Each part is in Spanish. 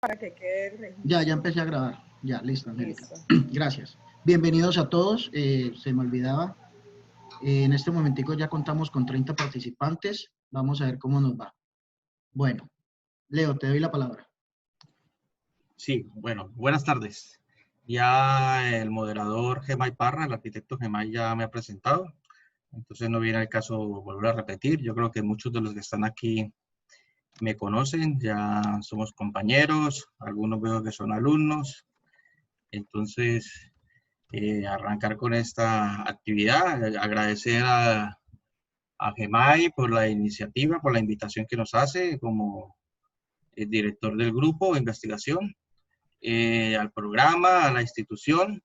para que quede el registro. Ya empecé a grabar. Ya, listo, Angélica. Listo. Gracias. Bienvenidos a todos. Se me olvidaba. En este momentico ya contamos con 30 participantes. Vamos a ver cómo nos va. Bueno, Leo, te doy la palabra. Sí, bueno, buenas tardes. Ya el moderador Gemay Parra, el arquitecto Gemay, ya me ha presentado. Entonces no viene al caso volver a repetir. Yo creo que muchos de los que están aquí me conocen, ya somos compañeros, algunos veo que son alumnos. Entonces, arrancar con esta actividad, agradecer a Gemay por la iniciativa, por la invitación que nos hace como el director del grupo de investigación, al programa, a la institución.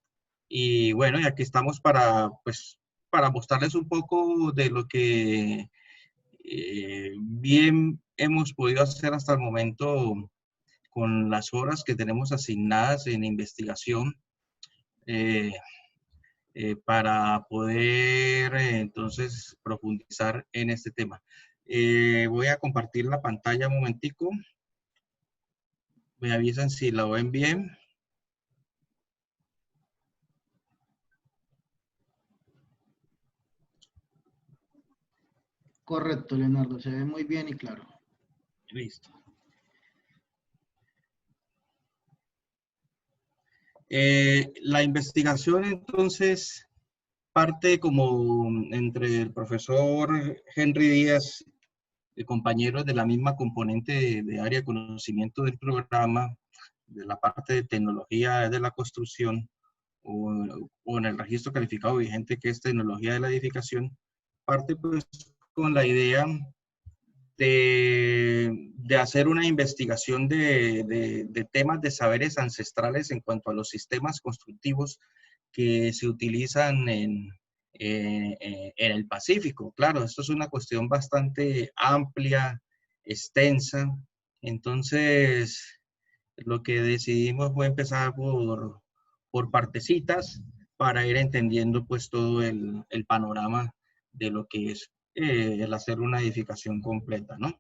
Y bueno, y aquí estamos para mostrarles un poco de lo que bien hemos podido hacer hasta el momento con las horas que tenemos asignadas en investigación para poder entonces profundizar en este tema. Voy a compartir la pantalla un momentico. Me avisan si la ven bien. Correcto, Leonardo. Se ve muy bien y claro. Listo. La investigación entonces parte como entre el profesor Henry Díaz, compañeros de la misma componente de área de conocimiento del programa, de la parte de tecnología de la construcción o en el registro calificado vigente que es tecnología de la edificación, parte pues con la idea de hacer una investigación de temas de saberes ancestrales en cuanto a los sistemas constructivos que se utilizan en el Pacífico. Claro, esto es una cuestión bastante amplia, extensa. Entonces, lo que decidimos fue empezar por partecitas para ir entendiendo pues todo el panorama de lo que es el hacer una edificación completa, ¿no?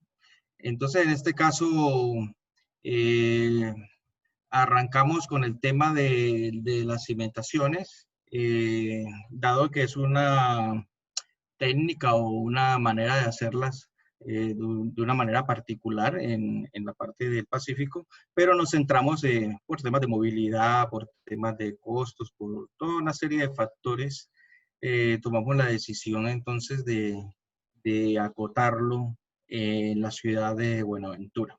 Entonces, en este caso, arrancamos con el tema de las cimentaciones, dado que es una técnica o una manera de hacerlas de una manera particular en la parte del Pacífico, pero nos centramos por temas de movilidad, por temas de costos, por toda una serie de factores. Tomamos la decisión entonces de acotarlo en la ciudad de Buenaventura.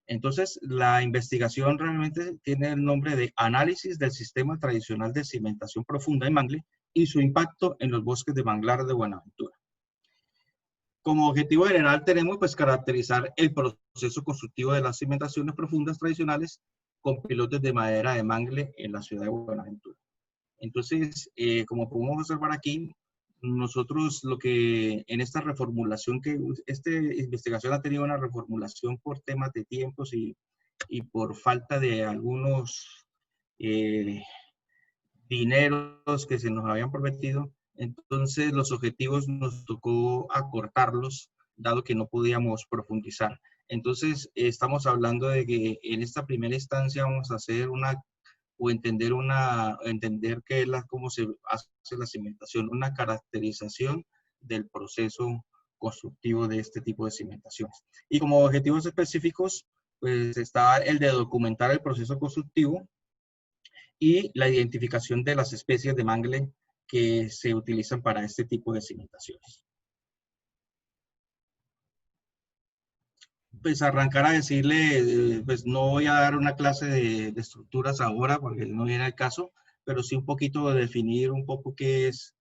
Entonces, la investigación realmente tiene el nombre de Análisis del Sistema Tradicional de Cimentación Profunda en Mangle y su impacto en los bosques de manglar de Buenaventura. Como objetivo general tenemos pues caracterizar el proceso constructivo de las cimentaciones profundas tradicionales con pilotes de madera de mangle en la ciudad de Buenaventura. Entonces, como podemos observar aquí, nosotros lo que en esta reformulación, esta investigación ha tenido una reformulación por temas de tiempos y por falta de algunos dineros que se nos habían prometido. Entonces los objetivos nos tocó acortarlos, dado que no podíamos profundizar. Entonces estamos hablando de que en esta primera instancia vamos a hacer entender qué es cómo se hace la cimentación, una caracterización del proceso constructivo de este tipo de cimentaciones. Y como objetivos específicos, pues está el de documentar el proceso constructivo y la identificación de las especies de mangle que se utilizan para este tipo de cimentaciones. Pues arrancar a decirle, pues no voy a dar una clase de estructuras ahora porque no viene al caso, pero sí un poquito de definir un poco qué es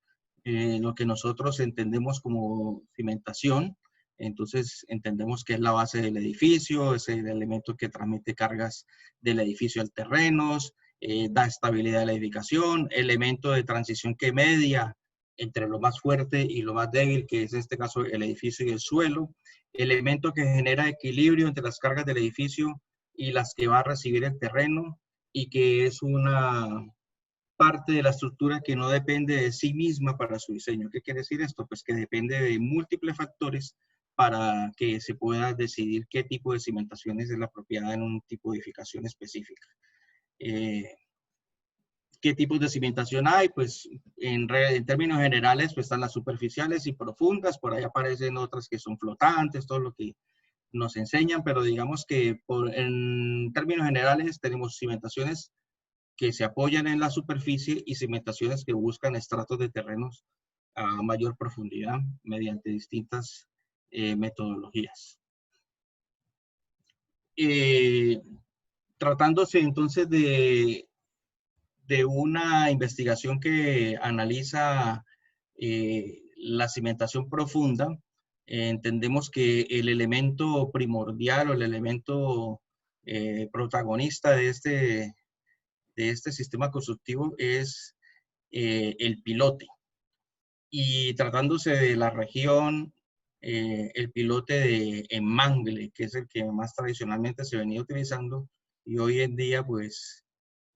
lo que nosotros entendemos como cimentación. Entonces entendemos que es la base del edificio, es el elemento que transmite cargas del edificio al terreno, da estabilidad a la edificación, elemento de transición que media entre lo más fuerte y lo más débil, que es en este caso el edificio y el suelo, elemento que genera equilibrio entre las cargas del edificio y las que va a recibir el terreno, y que es una parte de la estructura que no depende de sí misma para su diseño. ¿Qué quiere decir esto? Pues que depende de múltiples factores para que se pueda decidir qué tipo de cimentaciones es la apropiada en un tipo de edificación específica. ¿Qué tipos de cimentación hay? Pues en términos generales pues están las superficiales y profundas, por ahí aparecen otras que son flotantes, todo lo que nos enseñan, pero digamos que en términos generales tenemos cimentaciones que se apoyan en la superficie y cimentaciones que buscan estratos de terrenos a mayor profundidad mediante distintas metodologías. Tratándose entonces de una investigación que analiza la cimentación profunda, entendemos que el elemento primordial o el elemento protagonista de este sistema constructivo es el pilote. Y tratándose de la región, el pilote de enmangle, que es el que más tradicionalmente se venía utilizando, y hoy en día pues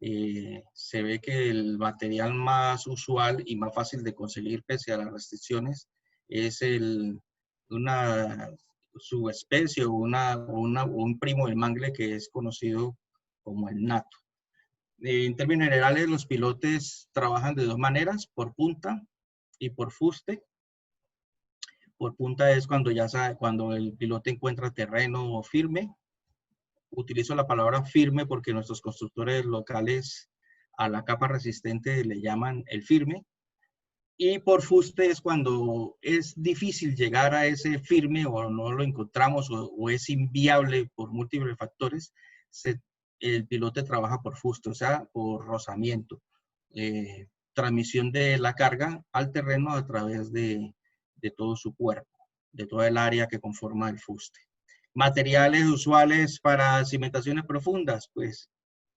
se ve que el material más usual y más fácil de conseguir pese a las restricciones es una subespecie o un primo del mangle que es conocido como el nato. En términos generales, los pilotes trabajan de dos maneras, por punta y por fuste. Por punta es cuando el pilote encuentra terreno firme. Utilizo la palabra firme porque nuestros constructores locales a la capa resistente le llaman el firme. Y por fuste es cuando es difícil llegar a ese firme o no lo encontramos o es inviable por múltiples factores, el pilote trabaja por fuste, o sea, por rozamiento. Transmisión de la carga al terreno a través de todo su cuerpo, de toda el área que conforma el fuste. Materiales usuales para cimentaciones profundas, pues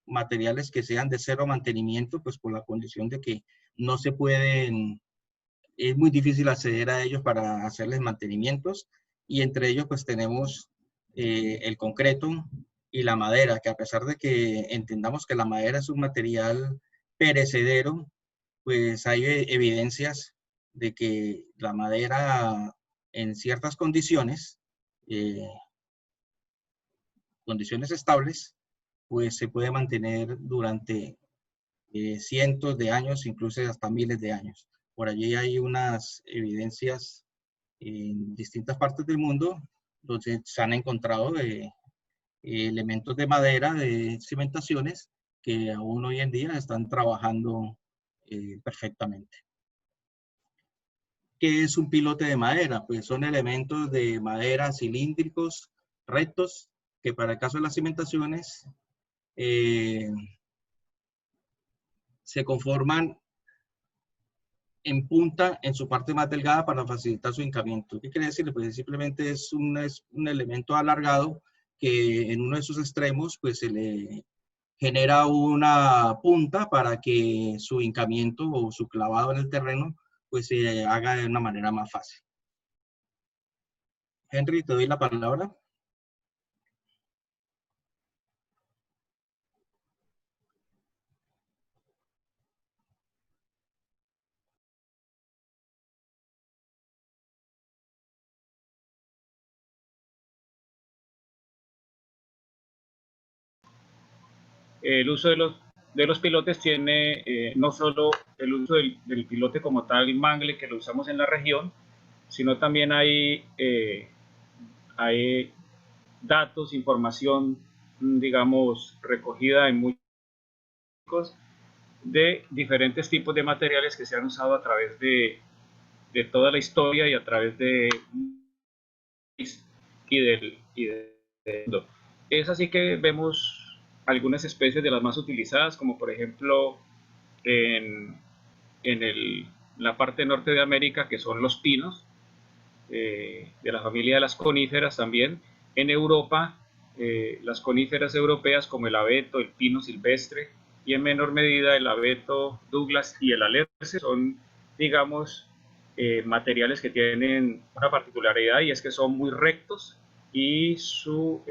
materiales que sean de cero mantenimiento, pues por la condición de que no se pueden, es muy difícil acceder a ellos para hacerles mantenimientos, y entre ellos pues tenemos el concreto y la madera, que a pesar de que entendamos que la madera es un material perecedero, pues hay evidencias de que la madera en ciertas condiciones, condiciones estables, pues se puede mantener durante cientos de años, incluso hasta miles de años. Por allí hay unas evidencias en distintas partes del mundo donde se han encontrado elementos de madera, de cimentaciones, que aún hoy en día están trabajando perfectamente. ¿Qué es un pilote de madera? Pues son elementos de madera cilíndricos, rectos, que para el caso de las cimentaciones se conforman en punta en su parte más delgada para facilitar su hincamiento. ¿Qué quiere decir? Pues simplemente es un elemento alargado que en uno de sus extremos pues se le genera una punta para que su hincamiento o su clavado en el terreno pues se haga de una manera más fácil. Henry, te doy la palabra. El uso de los pilotes tiene no solo el uso del pilote como tal, mangle, que lo usamos en la región, sino también hay datos, información, digamos, recogida en muchos de diferentes tipos de materiales que se han usado a través de toda la historia y a través de del mundo. Es así que vemos algunas especies de las más utilizadas, como por ejemplo en la parte norte de América, que son los pinos, de la familia de las coníferas también. En Europa, las coníferas europeas como el abeto, el pino silvestre, y en menor medida el abeto Douglas y el alerce son, digamos, materiales que tienen una particularidad, y es que son muy rectos y su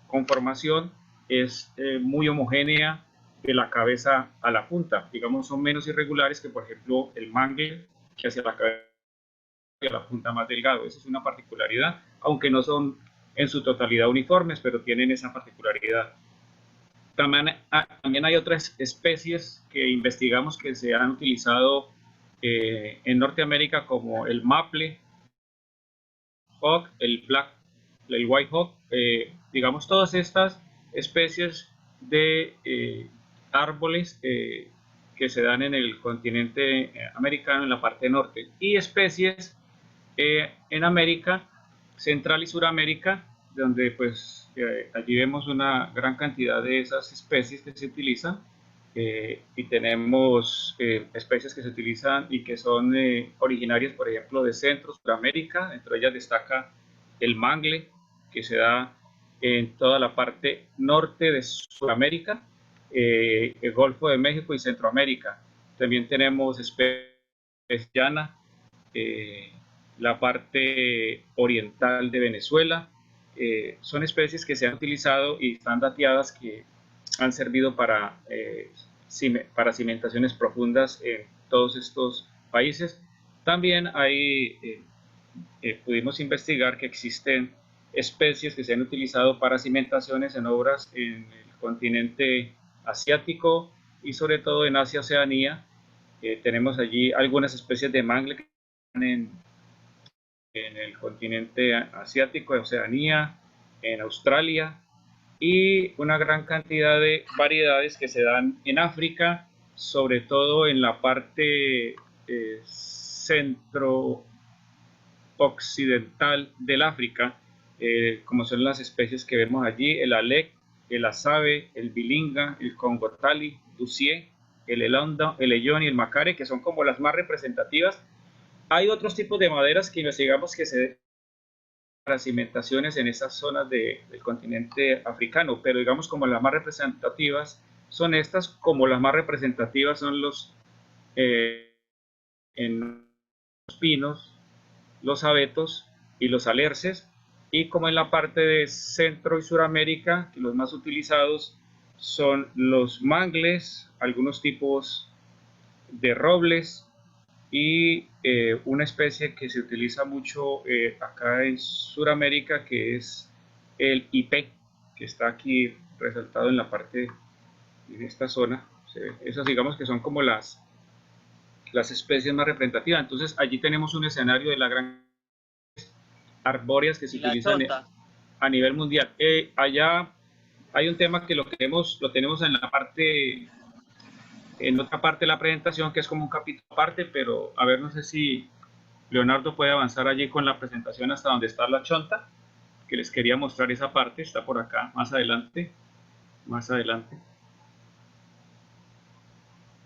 conformación es muy homogénea de la cabeza a la punta. Digamos, son menos irregulares que, por ejemplo, el mangle, que hacia la cabeza y a la punta más delgado. Esa es una particularidad, aunque no son en su totalidad uniformes, pero tienen esa particularidad. También hay otras especies que investigamos que se han utilizado en Norteamérica, como el maple hawk, el white hawk, digamos, todas estas especies de árboles que se dan en el continente americano, en la parte norte, y especies en América Central y Suramérica, donde pues allí vemos una gran cantidad de esas especies que se utilizan, y tenemos especies que se utilizan y que son originarias, por ejemplo, de Centro, Suramérica. Entre ellas destaca el mangle, que se da en toda la parte norte de Sudamérica, el Golfo de México y Centroamérica. También tenemos especies llanas, la parte oriental de Venezuela. Son especies que se han utilizado y están dateadas, que han servido para cimentaciones profundas en todos estos países. También pudimos investigar que existen especies que se han utilizado para cimentaciones en obras en el continente asiático y sobre todo en Asia, Oceanía. Tenemos allí algunas especies de mangle que están en el continente asiático, Oceanía, en Australia, y una gran cantidad de variedades que se dan en África, sobre todo en la parte centro-occidental del África, como son las especies que vemos allí: el alec, el azabe, el bilinga, el congotali, ducié, el elondo, el eyón y el macare, que son como las más representativas. Hay otros tipos de maderas que investigamos que se den para cimentaciones en esas zonas del continente africano, pero digamos como las más representativas son estas, como las más representativas son los pinos, los abetos y los alerces, y como en la parte de Centro y Suramérica, los más utilizados son los mangles, algunos tipos de robles, y una especie que se utiliza mucho acá en Sudamérica, que es el ipé, que está aquí resaltado en la parte, en esta zona. Esas digamos que son como las especies más representativas. Entonces allí tenemos un escenario de las grandes arbóreas que se utilizan a nivel mundial. Allá hay un tema que lo tenemos en la parte, en otra parte de la presentación, que es como un capítulo aparte, pero a ver, no sé si Leonardo puede avanzar allí con la presentación hasta donde está la chonta, que les quería mostrar esa parte. Está por acá, más adelante,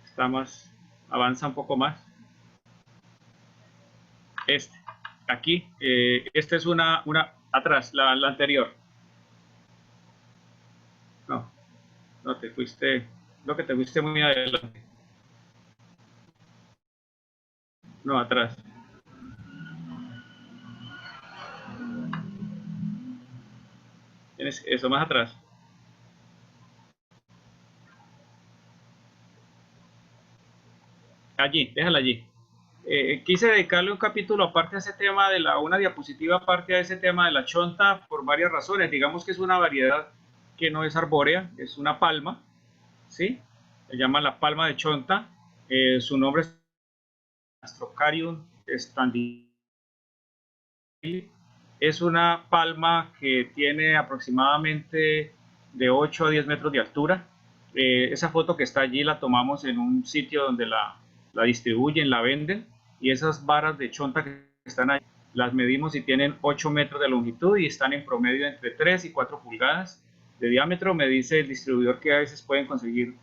está más, avanza un poco más. Aquí, esta es una atrás, la anterior. No, te fuiste, lo que te fuiste muy adelante. No, atrás. Tienes eso más atrás. Allí, déjala allí. Quise dedicarle un capítulo aparte a ese tema, una diapositiva aparte a ese tema de la chonta, por varias razones. Digamos que es una variedad que no es arbórea, es una palma, ¿sí? Se llama la palma de chonta. Su nombre es Astrocarium standii. Es una palma que tiene aproximadamente de 8 a 10 metros de altura. Esa foto que está allí la tomamos en un sitio donde la distribuyen, la venden, y esas varas de chonta que están ahí las medimos y tienen 8 metros de longitud y están en promedio entre 3 y 4 pulgadas de diámetro. Me dice el distribuidor que a veces pueden conseguir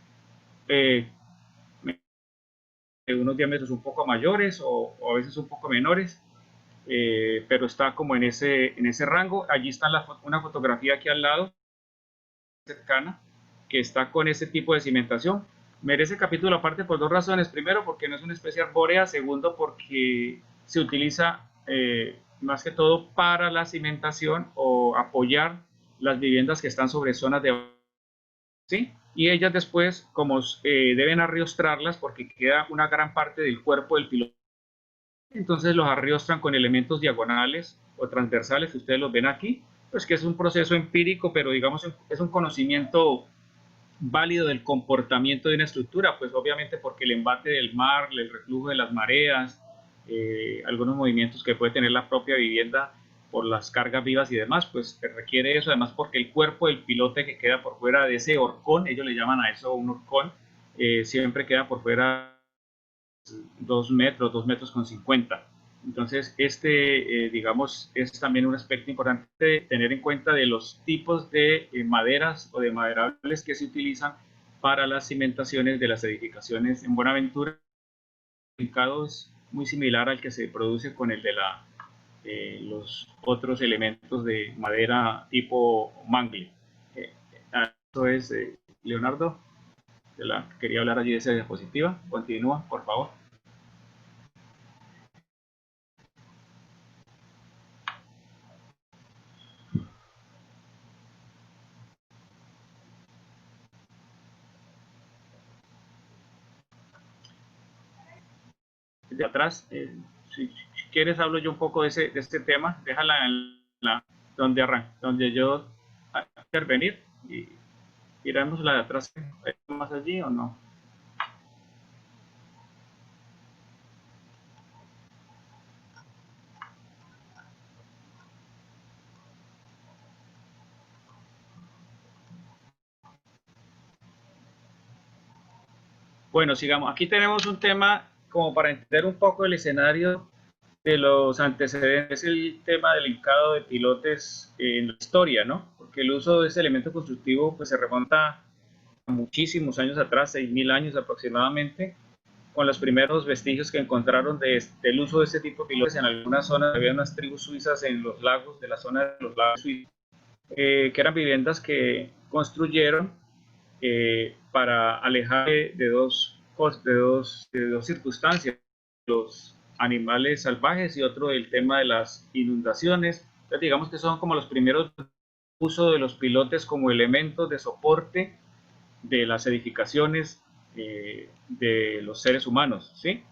unos diámetros un poco mayores o a veces un poco menores. Pero está como en ese rango. Allí está una fotografía aquí al lado, cercana, que está con ese tipo de cimentación. Merece capítulo aparte por dos razones: primero, porque no es una especie arbórea; segundo, porque se utiliza más que todo para la cimentación o apoyar las viviendas que están sobre zonas de... ¿sí? Y ellas después, como deben arriostrarlas, porque queda una gran parte del cuerpo del piloto entonces los arrostran con elementos diagonales o transversales, que ustedes los ven aquí, pues que es un proceso empírico, pero digamos es un conocimiento válido del comportamiento de una estructura, pues obviamente porque el embate del mar, el reflujo de las mareas, algunos movimientos que puede tener la propia vivienda por las cargas vivas y demás, pues requiere eso, además porque el cuerpo del pilote que queda por fuera de ese horcón, ellos le llaman a eso un horcón, siempre queda por fuera 2 metros, 2,50 metros. Entonces, digamos, es también un aspecto importante tener en cuenta de los tipos de maderas o de maderables que se utilizan para las cimentaciones de las edificaciones en Buenaventura. El mercado es muy similar al que se produce con el de los otros elementos de madera tipo mangle. Eso es, Leonardo, quería hablar allí de esa diapositiva. Continúa, por favor. De atrás, si quieres hablo yo un poco de este tema, déjala donde yo intervenir y tiramos la de atrás más allí o no. Bueno, sigamos. Aquí tenemos un tema como para entender un poco el escenario de los antecedentes, el tema del hincado de pilotes en la historia, ¿no? Porque el uso de ese elemento constructivo pues se remonta a muchísimos años atrás, 6.000 años aproximadamente, con los primeros vestigios que encontraron del uso de este tipo de pilotes en algunas zonas. Había unas tribus suizas en los lagos, de la zona de los lagos suizos, que eran viviendas que construyeron para alejar de dos circunstancias, los animales salvajes y otro el tema de las inundaciones. Entonces, digamos que son como los primeros uso de los pilotes como elementos de soporte de las edificaciones de los seres humanos, ¿sí?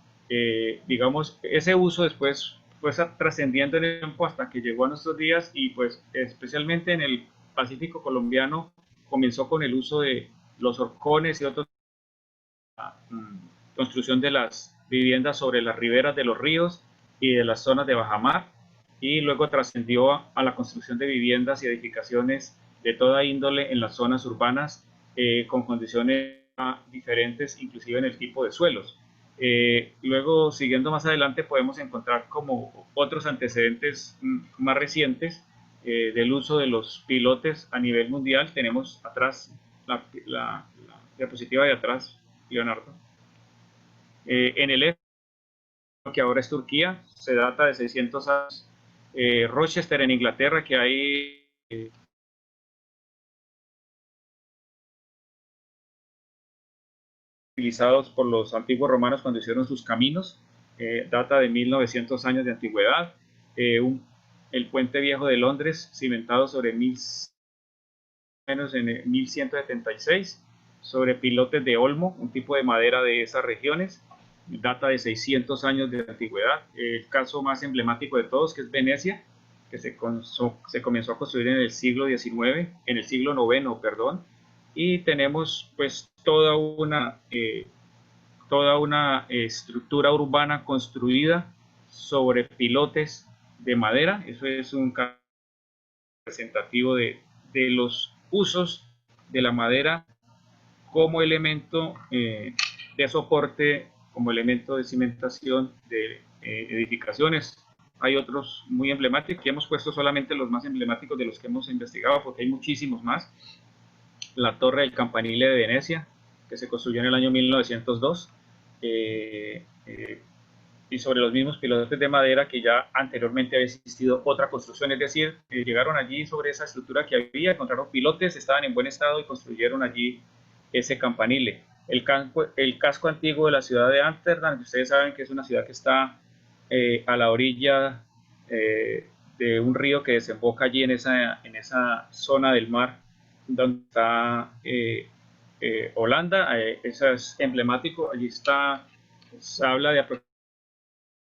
Digamos, ese uso después fue trascendiendo en el tiempo hasta que llegó a nuestros días y pues especialmente en el Pacífico colombiano comenzó con el uso de los horcones y otros, construcción de las viviendas sobre las riberas de los ríos y de las zonas de bajamar, y luego trascendió a la construcción de viviendas y edificaciones de toda índole en las zonas urbanas, con condiciones diferentes, inclusive en el tipo de suelos. Luego, siguiendo más adelante, podemos encontrar como otros antecedentes más recientes del uso de los pilotes a nivel mundial. Tenemos atrás la diapositiva de atrás, Leonardo. En el este, que ahora es Turquía, se data de 600 años. Rochester en Inglaterra, que hay utilizados por los antiguos romanos cuando hicieron sus caminos, data de 1900 años de antigüedad. El puente viejo de Londres, cimentado sobre menos en 1176, sobre pilotes de olmo, un tipo de madera de esas regiones, data de 600 años de antigüedad. El caso más emblemático de todos, que es Venecia, que se comenzó a construir en el siglo XIX, en el siglo IX, perdón, y tenemos pues toda una estructura urbana construida sobre pilotes de madera. Eso es un caso representativo de los usos de la madera como elemento de soporte, como elemento de cimentación de edificaciones. Hay otros muy emblemáticos, que hemos puesto solamente los más emblemáticos de los que hemos investigado, porque hay muchísimos más. La Torre del Campanile de Venecia, que se construyó en el año 1902, y sobre los mismos pilotes de madera que ya anteriormente había existido otra construcción, es decir, llegaron allí sobre esa estructura que había, encontraron pilotes, estaban en buen estado y construyeron allí ese campanile. El casco antiguo de la ciudad de Ámsterdam, que ustedes saben que es una ciudad que está a la orilla de un río que desemboca allí en esa zona del mar donde está Holanda. Eso es emblemático, allí está, se habla de aproximadamente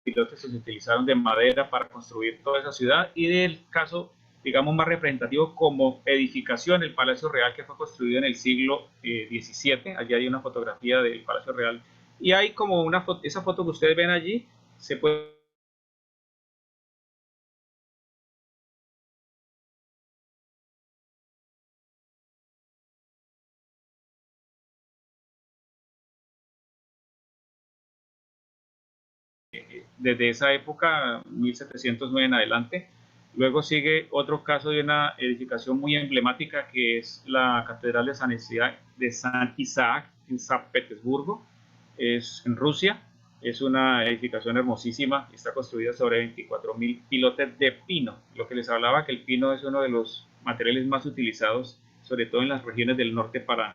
pilotes que se utilizaron de madera para construir toda esa ciudad, y del caso, digamos, más representativo como edificación, el Palacio Real, que fue construido en el siglo XVII. Allí hay una fotografía del Palacio Real, y hay como una foto, esa foto que ustedes ven allí, se puede desde esa época, 1709 en adelante. Luego sigue otro caso de una edificación muy emblemática, que es la Catedral de San Isaac en San Petersburgo, es en Rusia. Es una edificación hermosísima, está construida sobre 24.000 pilotes de pino. Lo que les hablaba, que el pino es uno de los materiales más utilizados, sobre todo en las regiones del norte, para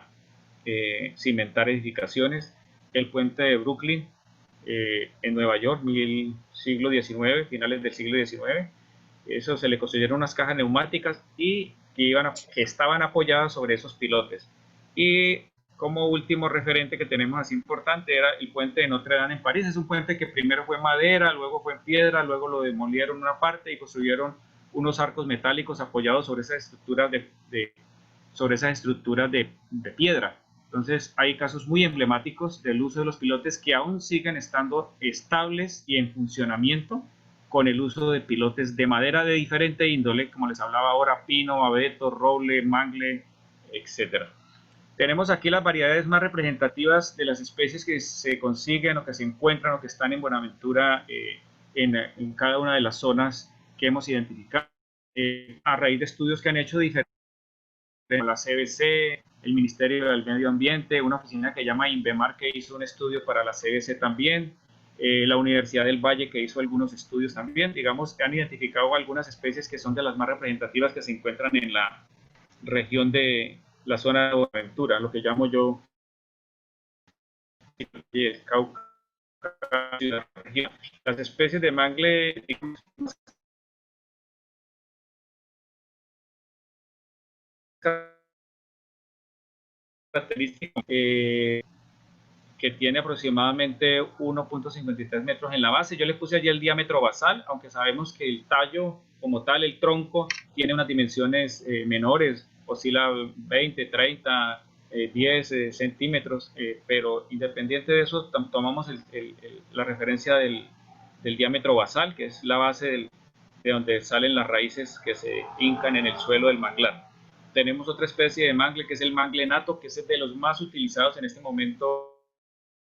cimentar edificaciones. El puente de Brooklyn, en Nueva York, siglo XIX, finales del siglo XIX. Eso se le construyeron unas cajas neumáticas y que estaban apoyadas sobre esos pilotes. Y como último referente que tenemos así importante era el puente de Notre Dame en París. Es un puente que primero fue en madera, luego fue en piedra, luego lo demolieron una parte y construyeron unos arcos metálicos apoyados sobre esas estructuras de piedra. Entonces hay casos muy emblemáticos del uso de los pilotes que aún siguen estando estables y en funcionamiento, con el uso de pilotes de madera de diferente índole, como les hablaba ahora, pino, abeto, roble, mangle, etc. Tenemos aquí las variedades más representativas de las especies que se consiguen o que se encuentran o que están en Buenaventura, en cada una de las zonas que hemos identificado, a raíz de estudios que han hecho diferentes, la CBC, el Ministerio del Medio Ambiente, una oficina que se llama INVEMAR, que hizo un estudio para la CBC también, la Universidad del Valle, que hizo algunos estudios también. Digamos que han identificado algunas especies que son de las más representativas que se encuentran en la región de la zona de Buenaventura, lo que llamo yo el Cauca. Las especies de mangle, característico, que tiene aproximadamente 1.53 metros en la base. Yo le puse allí el diámetro basal, aunque sabemos que el tallo como tal, el tronco, tiene unas dimensiones menores, oscila 20, 30, 10 centímetros, pero independiente de eso, tomamos la referencia del diámetro basal, que es la base de donde salen las raíces que se hincan en el suelo del manglar. Tenemos otra especie de mangle, que es el mangle nato, que es de los más utilizados en este momento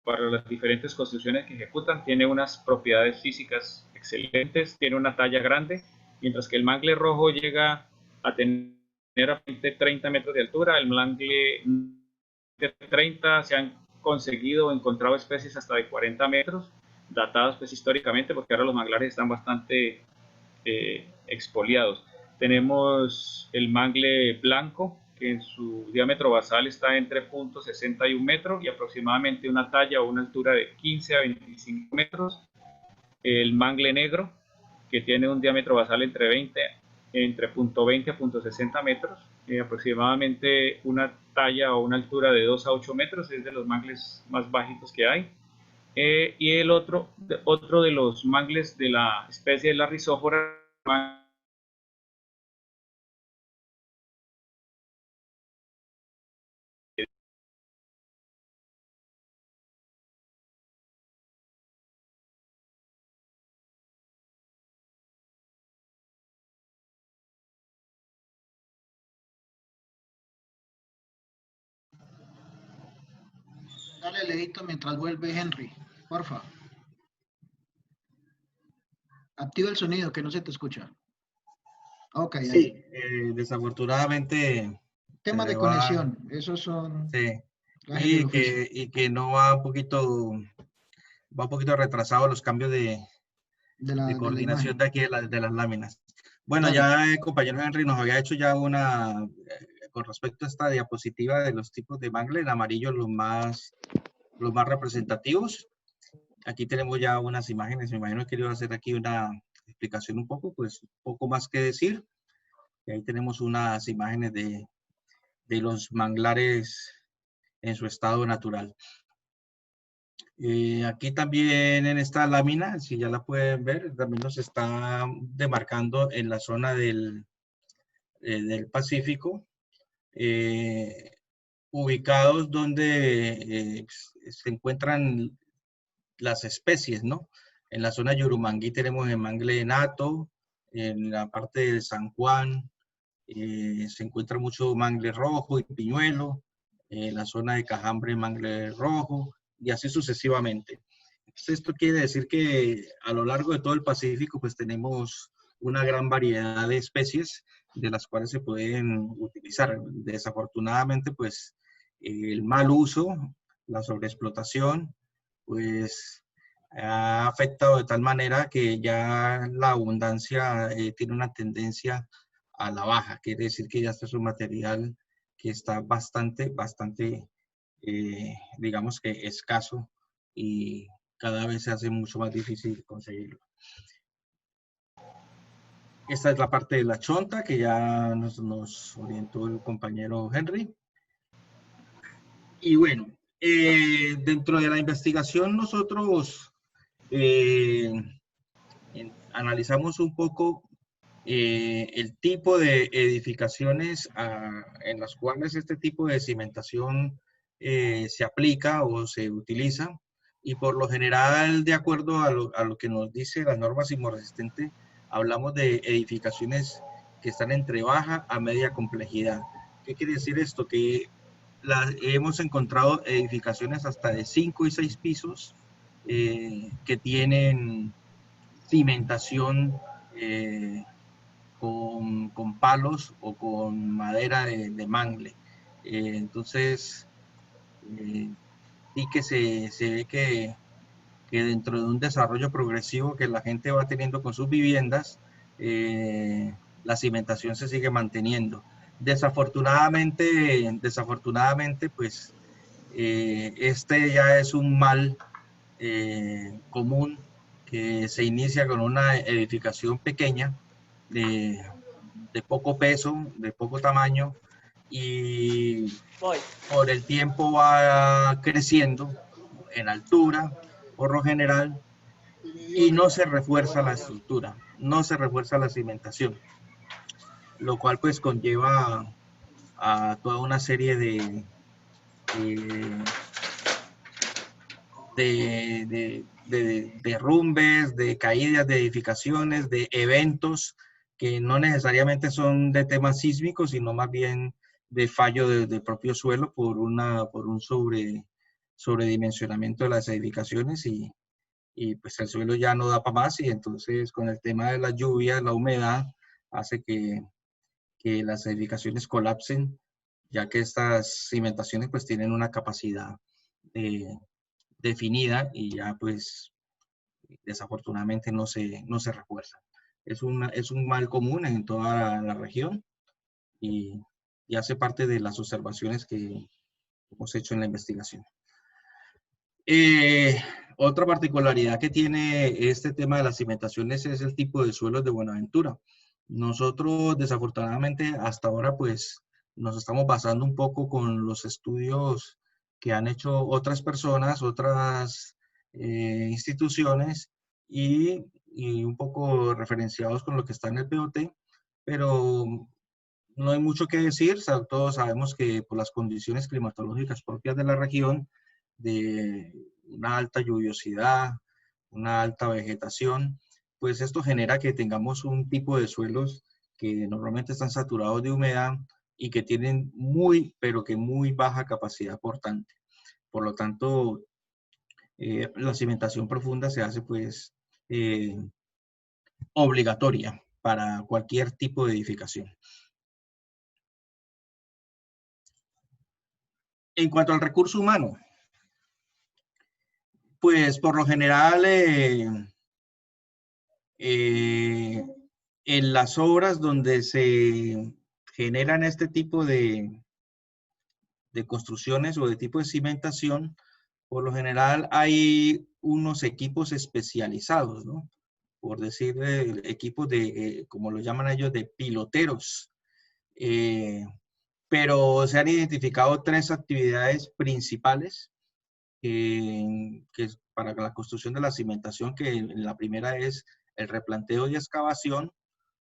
para las diferentes construcciones que ejecutan. Tiene unas propiedades físicas excelentes, tiene una talla grande, mientras que el mangle rojo llega a tener aproximadamente 30 metros de altura. El mangle de 30 se han conseguido o encontrado especies hasta de 40 metros, datadas pues históricamente, porque ahora los manglares están bastante expoliados. Tenemos el mangle blanco, que en su diámetro basal está entre 0.61 metros y aproximadamente una talla o una altura de 15 a 25 metros. El mangle negro, que tiene un diámetro basal entre 0.20 a 0.60 metros, aproximadamente una talla o una altura de 2 a 8 metros, es de los mangles más bajitos que hay. Y el otro de los mangles de la especie de la rizófora, Dale, Leito, mientras vuelve Henry, porfa. Activa el sonido, que no se te escucha. Ok, ahí. Sí, desafortunadamente Temas de conexión, esos son sí, gajes del oficio. y que no va un poquito retrasado los cambios de coordinación de aquí de las láminas. Bueno, Dale. ya el compañero Henry nos había hecho ya una, con respecto a esta diapositiva de los tipos de mangle, en amarillo los más representativos. Aquí tenemos ya unas imágenes, me imagino que iba a hacer aquí una explicación un poco más que decir. Y ahí tenemos unas imágenes de los manglares en su estado natural. Aquí también en esta lámina, si ya la pueden ver, también nos está demarcando en la zona del Pacífico, ubicados donde se encuentran las especies, ¿no? En la zona de Yurumangui tenemos el mangle de Nato, en la parte de San Juan se encuentra mucho mangle rojo y piñuelo, en la zona de Cajambre mangle rojo, y así sucesivamente. Entonces, esto quiere decir que a lo largo de todo el Pacífico pues tenemos una gran variedad de especies de las cuales se pueden utilizar. Desafortunadamente pues el mal uso, la sobreexplotación, pues ha afectado de tal manera que ya la abundancia tiene una tendencia a la baja. Quiere decir que ya este es un material que está bastante, digamos que escaso y cada vez se hace mucho más difícil conseguirlo. Esta es la parte de la chonta que ya nos orientó el compañero Henry. Y bueno, dentro de la investigación nosotros analizamos un poco el tipo de edificaciones en las cuales este tipo de cimentación se aplica o se utiliza, y por lo general, de acuerdo a lo que nos dice la norma sismorresistente, hablamos de edificaciones que están entre baja a media complejidad. ¿Qué quiere decir esto? Que hemos encontrado edificaciones hasta de 5 y 6 pisos que tienen cimentación con palos o con madera de mangle. Entonces, sí que se ve que dentro de un desarrollo progresivo que la gente va teniendo con sus viviendas, la cimentación se sigue manteniendo. Desafortunadamente pues, este ya es un mal común que se inicia con una edificación pequeña, de poco peso, de poco tamaño, y por el tiempo va creciendo en altura, por lo general, y no se refuerza la estructura, no se refuerza la cimentación, lo cual pues conlleva a toda una serie de derrumbes, de caídas de edificaciones, de eventos que no necesariamente son de temas sísmicos, sino más bien de fallo del propio suelo por un sobredimensionamiento de las edificaciones, y pues el suelo ya no da para más, y entonces con el tema de la lluvia, la humedad, hace que las edificaciones colapsen, ya que estas cimentaciones pues tienen una capacidad definida y ya pues desafortunadamente no se refuerza. Es un mal común en toda la región y hace parte de las observaciones que hemos hecho en la investigación. Otra particularidad que tiene este tema de las cimentaciones es el tipo de suelos de Buenaventura. Nosotros desafortunadamente hasta ahora pues nos estamos basando un poco con los estudios que han hecho otras personas, otras instituciones, y un poco referenciados con lo que está en el POT, pero no hay mucho que decir. Todos sabemos que por las condiciones climatológicas propias de la región, de una alta lluviosidad, una alta vegetación, pues esto genera que tengamos un tipo de suelos que normalmente están saturados de humedad y que tienen pero que muy baja capacidad portante. Por lo tanto, la cimentación profunda se hace pues obligatoria para cualquier tipo de edificación. En cuanto al recurso humano, pues por lo general en las obras donde se generan este tipo de construcciones o de tipo de cimentación, por lo general hay unos equipos especializados, ¿no? Por decir, equipos como lo llaman ellos, de piloteros. Pero se han identificado 3 actividades principales que es para la construcción de la cimentación, que la primera es el replanteo y excavación.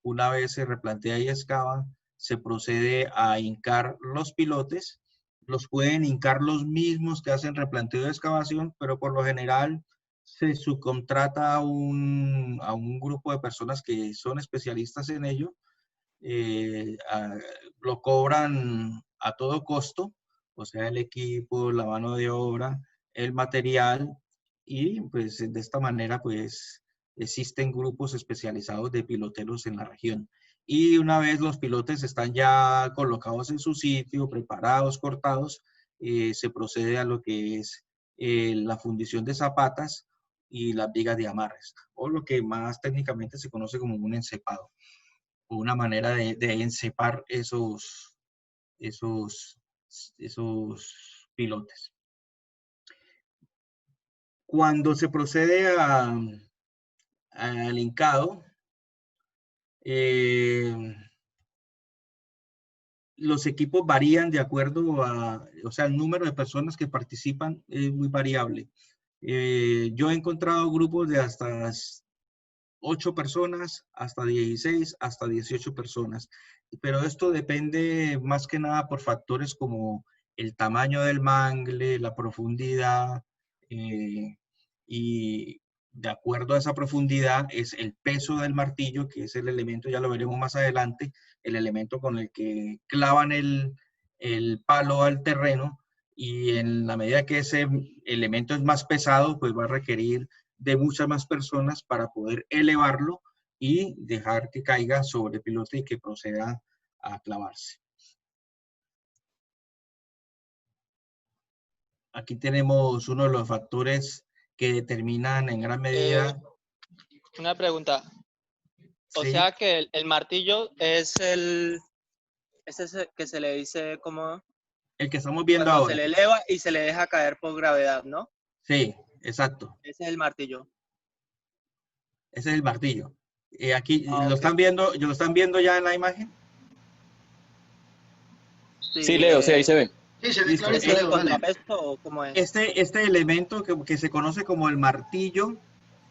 Una vez se replantea y excava, se procede a hincar los pilotes. Los pueden hincar los mismos que hacen replanteo y excavación, pero por lo general se subcontrata a un grupo de personas que son especialistas en ello. Lo cobran a todo costo, o sea, el equipo, la mano de obra, el material, y pues de esta manera pues existen grupos especializados de piloteros en la región. Y una vez los pilotes están ya colocados en su sitio, preparados, cortados, se procede a lo que es la fundición de zapatas y las vigas de amarres, o lo que más técnicamente se conoce como un encepado, o una manera de encepar esos pilotes. Cuando se procede al hincado, los equipos varían de acuerdo a, o sea, el número de personas que participan es muy variable. Yo he encontrado grupos de hasta 8 personas, hasta 16, hasta 18 personas. Pero esto depende más que nada por factores como el tamaño del mangle, la profundidad, y de acuerdo a esa profundidad es el peso del martillo, que es el elemento, ya lo veremos más adelante, el elemento con el que clavan el palo al terreno, y en la medida que ese elemento es más pesado, pues va a requerir de muchas más personas para poder elevarlo y dejar que caiga sobre el pilote y que proceda a clavarse. Aquí tenemos uno de los factores que determinan en gran medida. Una pregunta. O Sí, sea que el martillo es ese que se le dice como el que estamos viendo cuando ahora. se le eleva y se le deja caer por gravedad, ¿no? Sí, exacto. Ese es el martillo. Ese es el martillo. Aquí Ah, lo ok. están viendo ya en la imagen. Sí, Leo, sí, ahí se ve. Sí, se ve Listo. clarito, ¿ese es el Leo, dale. contrapeso o cómo es? Este elemento que se conoce como el martillo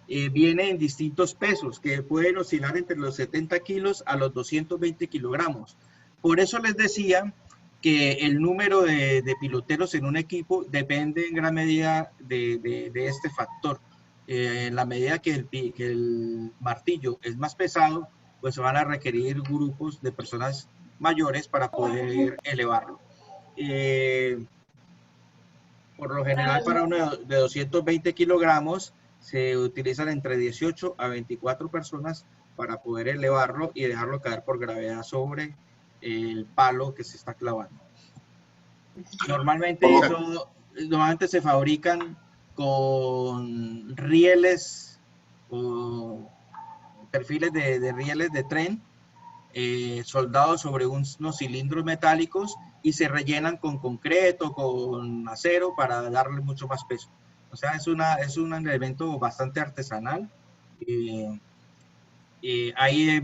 viene en distintos pesos, que pueden oscilar entre los 70 kilos a los 220 kilogramos. Por eso les decía que el número de piloteros en un equipo depende en gran medida de este factor. En la medida que el martillo es más pesado, pues se van a requerir grupos de personas mayores para poder elevarlo. Por lo general, para uno de 220 kilogramos, se utilizan entre 18 a 24 personas para poder elevarlo y dejarlo caer por gravedad sobre el palo que se está clavando. Normalmente se fabrican con rieles o perfiles de rieles de tren, soldados sobre unos cilindros metálicos, y se rellenan con concreto, con acero, para darle mucho más peso. O sea, es un elemento bastante artesanal. Hay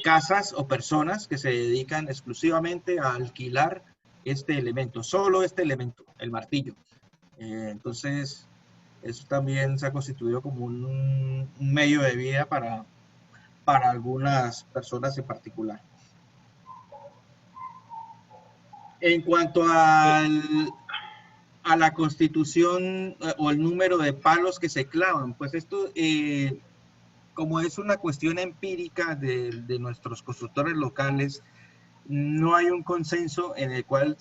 casas o personas que se dedican exclusivamente a alquilar este elemento, solo este elemento, el martillo. Entonces, eso también se ha constituido como un medio de vida para algunas personas en particular. En cuanto a la constitución o el número de palos que se clavan, pues esto, como es una cuestión empírica de nuestros constructores locales, no hay un consenso en el cual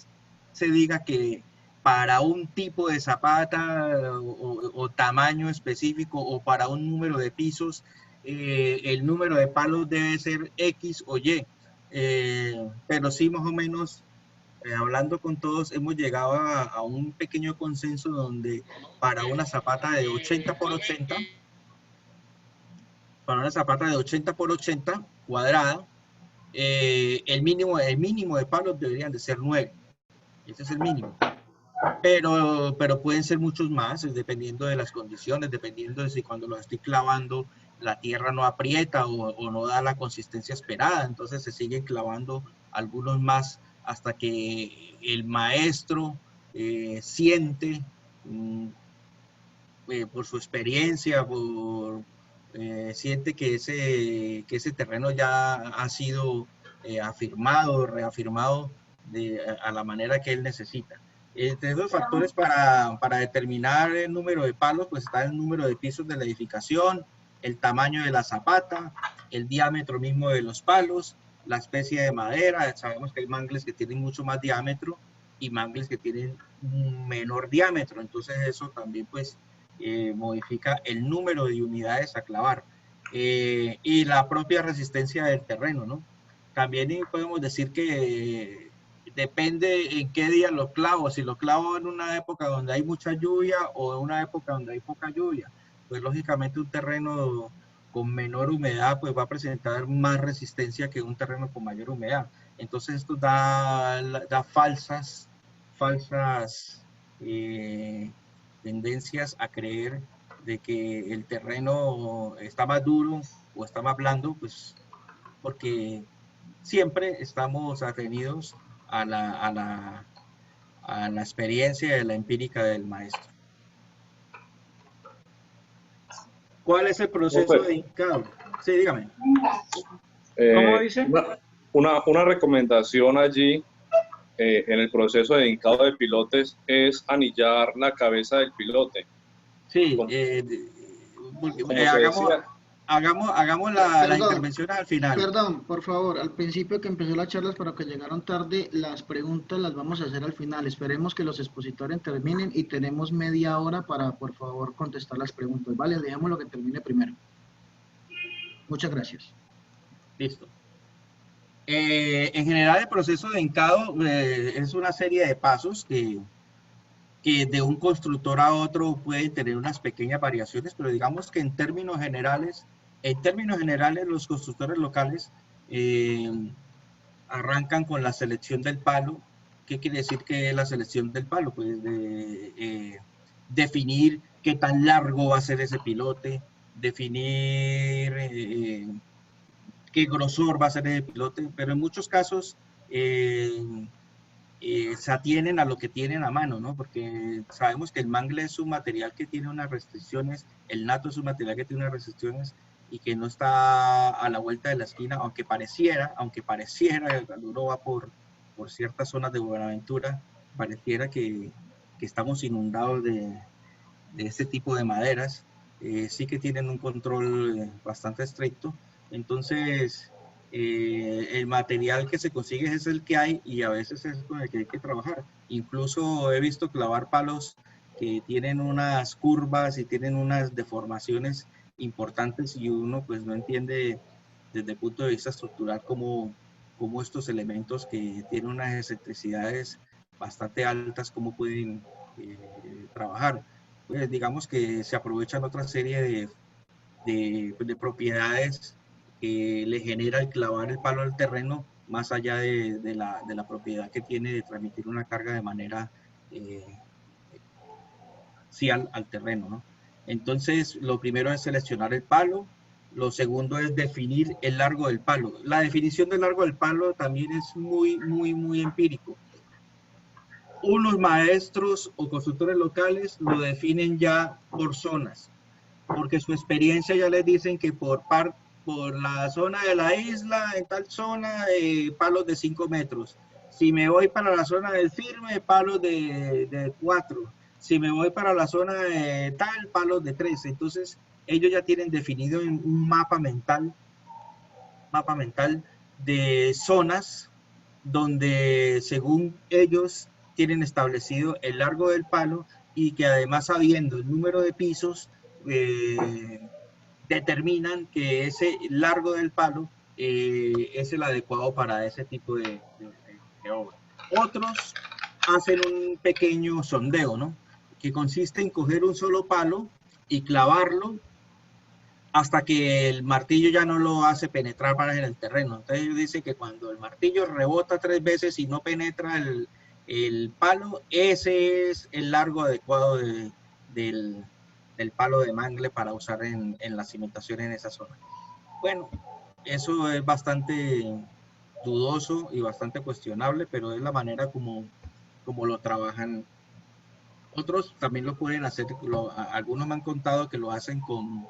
se diga que para un tipo de zapata o tamaño específico, o para un número de pisos, el número de palos debe ser X o Y. Pero sí, más o menos, hablando con todos, hemos llegado a un pequeño consenso donde para una zapata de 80 por 80, cuadrada, el mínimo de palos deberían de ser 9. Ese es el mínimo. Pero pueden ser muchos más, dependiendo de las condiciones, dependiendo de si cuando los estoy clavando la tierra no aprieta o no da la consistencia esperada. Entonces se siguen clavando algunos más hasta que el maestro siente por su experiencia, siente que ese terreno ya ha sido afirmado, reafirmado a la manera que él necesita. Entre los factores para determinar el número de palos, pues está el número de pisos de la edificación, el tamaño de la zapata, el diámetro mismo de los palos, la especie de madera. Sabemos que hay mangles que tienen mucho más diámetro y mangles que tienen un menor diámetro, entonces eso también pues modifica el número de unidades a clavar y la propia resistencia del terreno, ¿no? También podemos decir que depende en qué día lo clavo, si lo clavo en una época donde hay mucha lluvia o en una época donde hay poca lluvia, pues lógicamente un terreno con menor humedad pues va a presentar más resistencia que un terreno con mayor humedad. Entonces esto da falsas tendencias a creer de que el terreno está más duro o está más blando, pues porque siempre estamos atenidos a la experiencia de la empírica del maestro. ¿Cuál es el proceso de hincado? Sí, dígame. ¿Cómo dice? Una recomendación allí en el proceso de hincado de pilotes es anillar la cabeza del pilote. Sí, hagamos la intervención al final. Perdón, por favor, al principio que empezó la charla es para que llegaron tarde, las preguntas las vamos a hacer al final. Esperemos que los expositores terminen y tenemos media hora para, por favor, contestar las preguntas. Vale, dejémoslo que termine primero. Muchas gracias. Listo. En general, el proceso de hincado es una serie de pasos que de un constructor a otro pueden tener unas pequeñas variaciones, pero digamos que en términos generales los constructores locales arrancan con la selección del palo. ¿Qué quiere decir que es la selección del palo? Pues definir qué tan largo va a ser ese pilote, definir qué grosor va a ser ese pilote, pero en muchos casos se atienen a lo que tienen a mano, ¿no? Porque sabemos que el mangle es un material que tiene unas restricciones, el nato es un material que tiene unas restricciones y que no está a la vuelta de la esquina, aunque pareciera, cuando uno va por ciertas zonas de Buenaventura, pareciera que estamos inundados de este tipo de maderas, sí que tienen un control bastante estricto. Entonces, el material que se consigue es el que hay y a veces es con el que hay que trabajar. Incluso he visto clavar palos que tienen unas curvas y tienen unas deformaciones importantes y uno pues no entiende desde el punto de vista estructural cómo estos elementos que tienen unas excentricidades bastante altas, cómo pueden trabajar. Pues digamos que se aprovechan otra serie de propiedades que le genera el clavar el palo al terreno, más allá de la propiedad que tiene de transmitir una carga de manera sí al terreno, ¿no? Entonces, lo primero es seleccionar el palo, lo segundo es definir el largo del palo. La definición del largo del palo también es muy empírico. Unos maestros o constructores locales lo definen ya por zonas, porque su experiencia ya les dicen que por la zona de la isla, en tal zona, palos de 5 metros. Si me voy para la zona del firme, palos de 4. Si me voy para la zona de tal, palos de 3. Entonces, ellos ya tienen definido un mapa mental de zonas donde, según ellos, tienen establecido el largo del palo y que además, sabiendo el número de pisos, determinan que ese largo del palo es el adecuado para ese tipo de obra. Otros hacen un pequeño sondeo, ¿no? Que consiste en coger un solo palo y clavarlo hasta que el martillo ya no lo hace penetrar para en el terreno. Entonces ellos dicen que cuando el martillo rebota 3 veces y no penetra el palo, ese es el largo adecuado del palo de mangle para usar en la cimentación en esa zona. Bueno, eso es bastante dudoso y bastante cuestionable, pero es la manera como lo trabajan Otros también lo pueden hacer, algunos me han contado que lo hacen con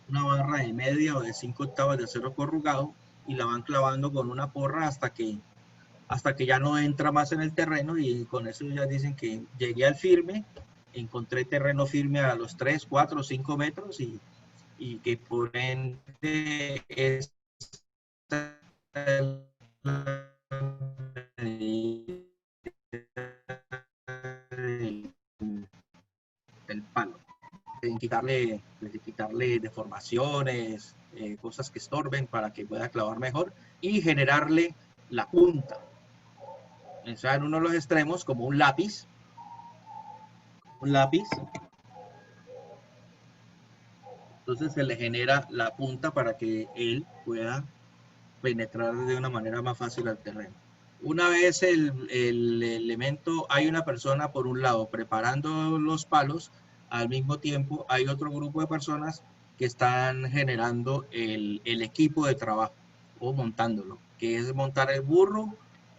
una barra de media o de 5/8 de acero corrugado y la van clavando con una porra hasta que ya no entra más en el terreno, y con eso ya dicen que llegué al firme, encontré terreno firme a los 3, 4, 5 metros y que por ende es el palo. Quitarle deformaciones, cosas que estorben para que pueda clavar mejor y generarle la punta. O sea, en uno de los extremos, como un lápiz. Entonces se le genera la punta para que él pueda penetrar de una manera más fácil al terreno. Una vez el elemento, hay una persona por un lado preparando los palos, al mismo tiempo hay otro grupo de personas que están generando el equipo de trabajo o montándolo, que es montar el burro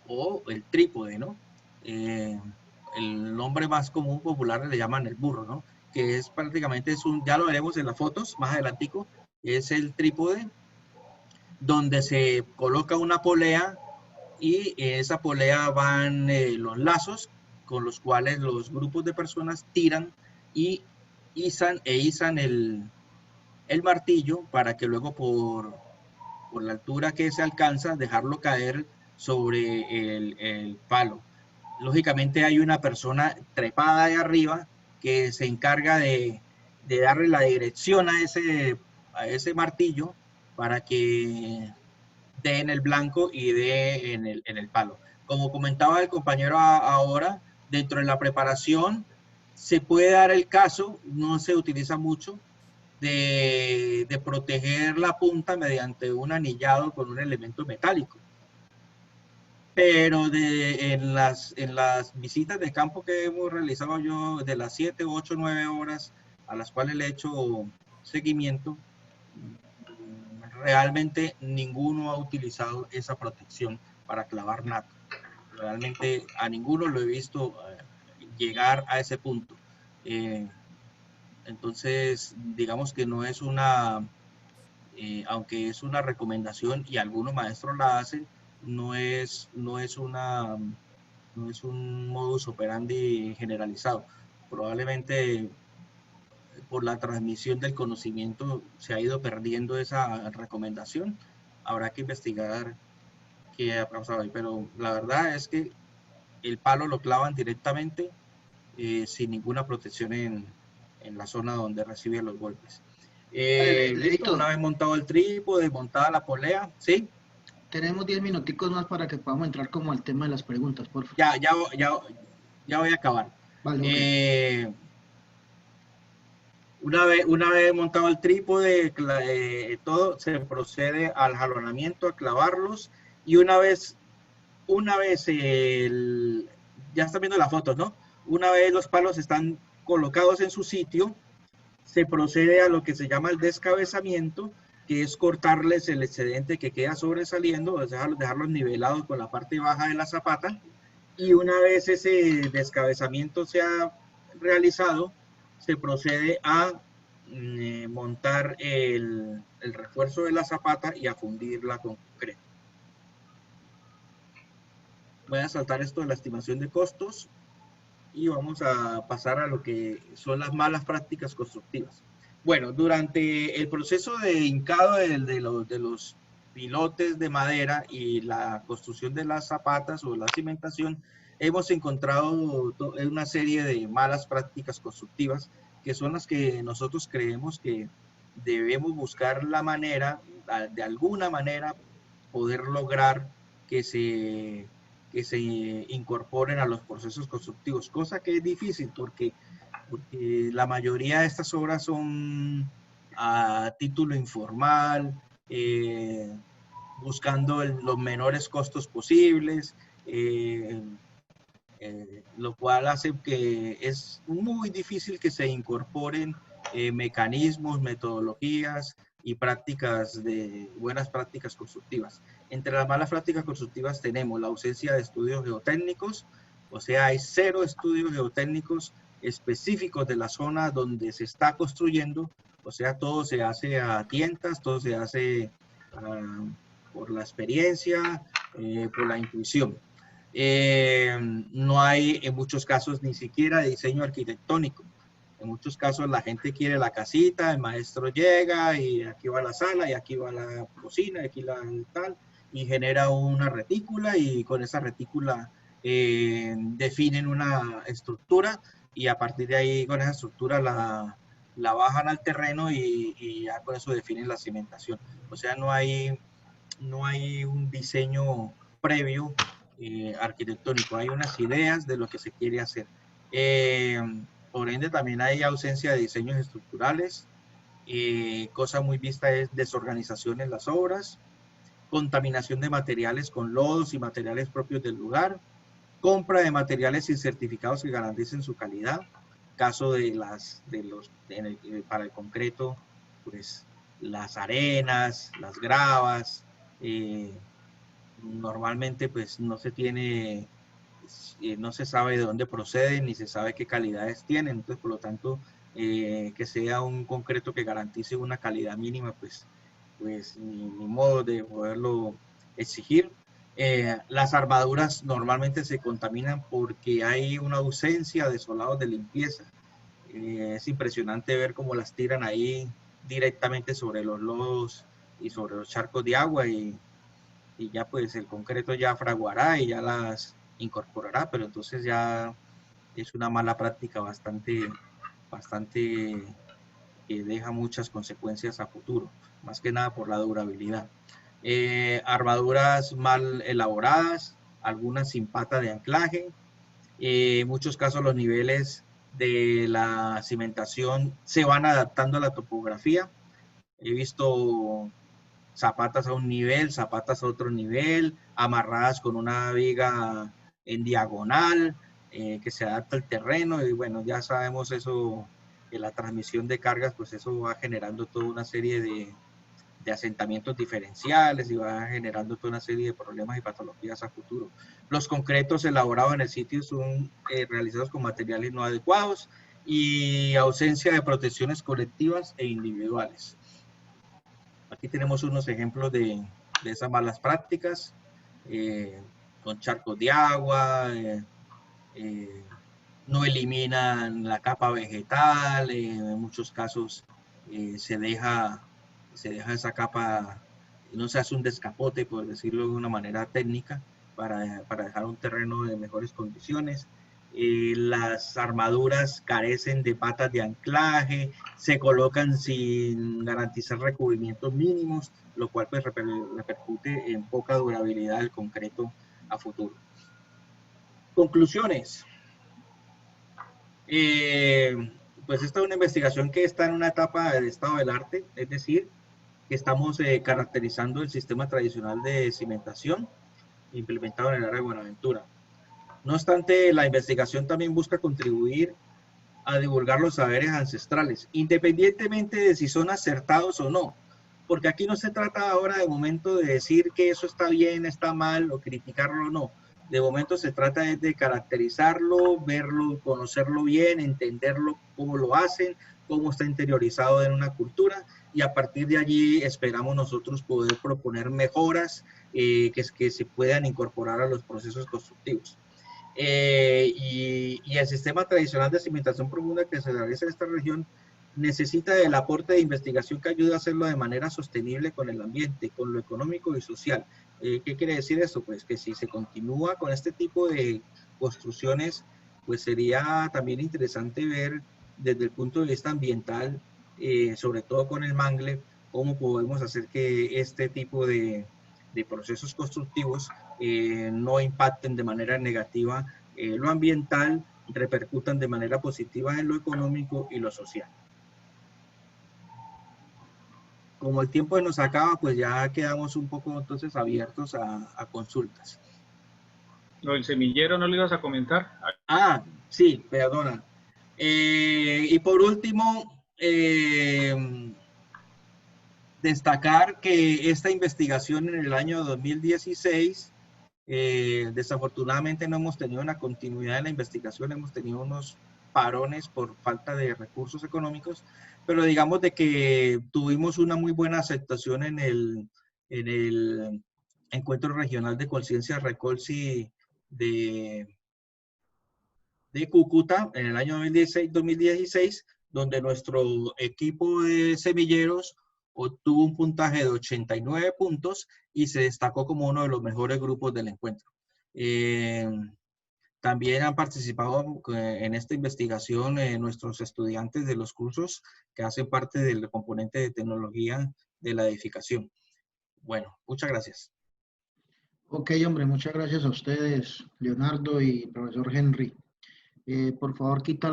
o el trípode, ¿no? El nombre más común popular le llaman el burro, ¿no? Que es prácticamente, ya lo veremos en las fotos más adelantico, es el trípode donde se coloca una polea y en esa polea van los lazos con los cuales los grupos de personas tiran y izan el martillo para que luego por la altura que se alcanza dejarlo caer sobre el palo. Lógicamente hay una persona trepada de arriba que se encarga de darle la dirección a ese martillo para que dé en el blanco y dé en el palo. Como comentaba el compañero ahora, dentro de la preparación se puede dar el caso, no se utiliza mucho, de proteger la punta mediante un anillado con un elemento metálico. Pero en las visitas de campo que hemos realizado yo, de las 7, 8, 9 horas a las cuales le he hecho seguimiento, realmente ninguno ha utilizado esa protección para clavar nada. Realmente a ninguno lo he visto llegar a ese punto. Entonces, digamos que no es una, aunque es una recomendación y algunos maestros la hacen, no es un modus operandi generalizado. Probablemente por la transmisión del conocimiento se ha ido perdiendo esa recomendación. Habrá que investigar qué ha pasado ahí, pero la verdad es que el palo lo clavan directamente sin ninguna protección en la zona donde recibe los golpes. Listo, una vez montado el trípode, montada la polea, ¿sí? Tenemos 10 minuticos más para que podamos entrar como al tema de las preguntas, por favor. Ya voy a acabar. Vale, okay. Una vez montado el trípode, todo, se procede al jalonamiento, a clavarlos, y una vez ya están viendo las fotos, ¿no? Una vez los palos están colocados en su sitio, se procede a lo que se llama el descabezamiento, que es cortarles el excedente que queda sobresaliendo, o sea, dejarlos nivelados con la parte baja de la zapata, y una vez ese descabezamiento se ha realizado, se procede a montar el refuerzo de la zapata y a fundirla con concreto. Voy a saltar esto de la estimación de costos y vamos a pasar a lo que son las malas prácticas constructivas. Bueno, durante el proceso de hincado de los pilotes de madera y la construcción de las zapatas o la cimentación, hemos encontrado una serie de malas prácticas constructivas que son las que nosotros creemos que debemos buscar la manera, de alguna manera, poder lograr que se incorporen a los procesos constructivos, cosa que es difícil porque la mayoría de estas obras son a título informal, buscando los menores costos posibles, lo cual hace que es muy difícil que se incorporen mecanismos, metodologías y buenas prácticas constructivas. Entre las malas prácticas constructivas tenemos la ausencia de estudios geotécnicos, o sea, hay 0 estudios geotécnicos específicos de la zona donde se está construyendo, o sea, todo se hace a tientas, todo se hace por la experiencia, por la intuición. No hay en muchos casos ni siquiera diseño arquitectónico. En muchos casos la gente quiere la casita, el maestro llega y aquí va la sala y aquí va la cocina, y aquí la tal, y genera una retícula y con esa retícula definen una estructura y a partir de ahí con esa estructura la bajan al terreno y ya con eso definen la cimentación. O sea, no hay un diseño previo arquitectónico, hay unas ideas de lo que se quiere hacer. Por ende, también hay ausencia de diseños estructurales. Cosa muy vista es desorganización en las obras, contaminación de materiales con lodos y materiales propios del lugar, compra de materiales sin certificados que garanticen su calidad. Caso de para el concreto, pues las arenas, las gravas, normalmente pues no se tiene, no se sabe de dónde proceden ni se sabe qué calidades tienen, entonces por lo tanto que sea un concreto que garantice una calidad mínima, pues ni modo de poderlo exigir. Las armaduras normalmente se contaminan porque hay una ausencia de solados de limpieza. Es impresionante ver cómo las tiran ahí directamente sobre los lodos y sobre los charcos de agua y ya pues el concreto ya fraguará y ya las incorporará, pero entonces ya es una mala práctica bastante que deja muchas consecuencias a futuro, más que nada por la durabilidad. Armaduras mal elaboradas, algunas sin pata de anclaje, en muchos casos los niveles de la cimentación se van adaptando a la topografía. He visto zapatas a un nivel, zapatas a otro nivel, amarradas con una viga en diagonal, que se adapta al terreno y bueno, ya sabemos eso, que la transmisión de cargas, pues eso va generando toda una serie de asentamientos diferenciales y va generando toda una serie de problemas y patologías a futuro. Los concretos elaborados en el sitio son realizados con materiales no adecuados y ausencia de protecciones colectivas e individuales. Aquí tenemos unos ejemplos de esas malas prácticas, con charcos de agua, no eliminan la capa vegetal, en muchos casos se deja esa capa, no se hace un descapote, por decirlo de una manera técnica, para dejar un terreno de mejores condiciones. Las armaduras carecen de patas de anclaje, se colocan sin garantizar recubrimientos mínimos, lo cual pues repercute en poca durabilidad del concreto a futuro. Conclusiones. Pues esta es una investigación que está en una etapa de estado del arte, es decir, que estamos caracterizando el sistema tradicional de cimentación implementado en el área de Buenaventura. No obstante, la investigación también busca contribuir a divulgar los saberes ancestrales, independientemente de si son acertados o no, porque aquí no se trata ahora de momento de decir que eso está bien, está mal o criticarlo o no. De momento se trata de caracterizarlo, verlo, conocerlo bien, entenderlo, cómo lo hacen, cómo está interiorizado en una cultura y a partir de allí esperamos nosotros poder proponer mejoras que se puedan incorporar a los procesos constructivos. Y el sistema tradicional de cimentación profunda que se realiza en esta región necesita del aporte de investigación que ayude a hacerlo de manera sostenible con el ambiente, con lo económico y social. ¿Qué quiere decir esto? Pues que si se continúa con este tipo de construcciones, pues sería también interesante ver desde el punto de vista ambiental, sobre todo con el mangle, cómo podemos hacer que este tipo de procesos constructivos no impacten de manera negativa lo ambiental, repercutan de manera positiva en lo económico y lo social. Como el tiempo nos acaba, pues ya quedamos un poco entonces abiertos a consultas. Lo del semillero, ¿no lo ibas a comentar? Ah, sí, perdona. Y por último, destacar que esta investigación en el año 2016, desafortunadamente no hemos tenido una continuidad en la investigación, hemos tenido unos parones por falta de recursos económicos, pero digamos de que tuvimos una muy buena aceptación en el Encuentro Regional de Conciencia Recolsi de Cúcuta en el año 2016, donde nuestro equipo de semilleros obtuvo un puntaje de 89 puntos y se destacó como uno de los mejores grupos del encuentro. También han participado en esta investigación nuestros estudiantes de los cursos que hacen parte del componente de tecnología de la edificación. Bueno, muchas gracias. Ok, hombre, muchas gracias a ustedes, Leonardo y profesor Henry. Por favor, quita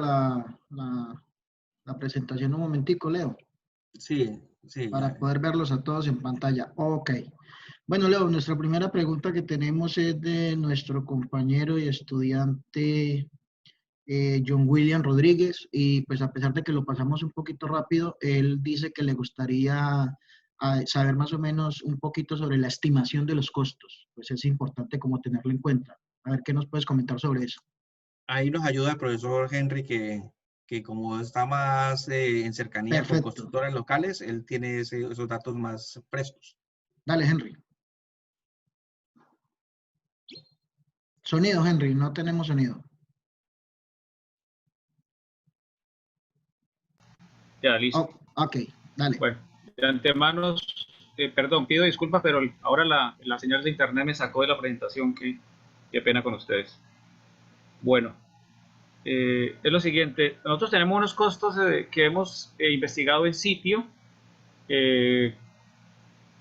la presentación un momentico, Leo, Sí, sí. para poder verlos a todos en pantalla. Ok. Bueno, Leo, nuestra primera pregunta que tenemos es de nuestro compañero y estudiante John William Rodríguez, y pues a pesar de que lo pasamos un poquito rápido, él dice que le gustaría saber más o menos un poquito sobre la estimación de los costos. Pues es importante como tenerlo en cuenta. A ver qué nos puedes comentar sobre eso. Ahí nos ayuda el profesor Henry, que como está más en cercanía con Perfecto. constructores locales, él tiene esos datos más frescos. Dale, Henry. Sonido, Henry, no tenemos sonido. Ya, listo. Oh, ok, dale. Bueno, de antemano, perdón, pido disculpas, pero ahora la señal de internet me sacó de la presentación, qué pena con ustedes. Bueno, es lo siguiente, nosotros tenemos unos costos que hemos investigado en sitio,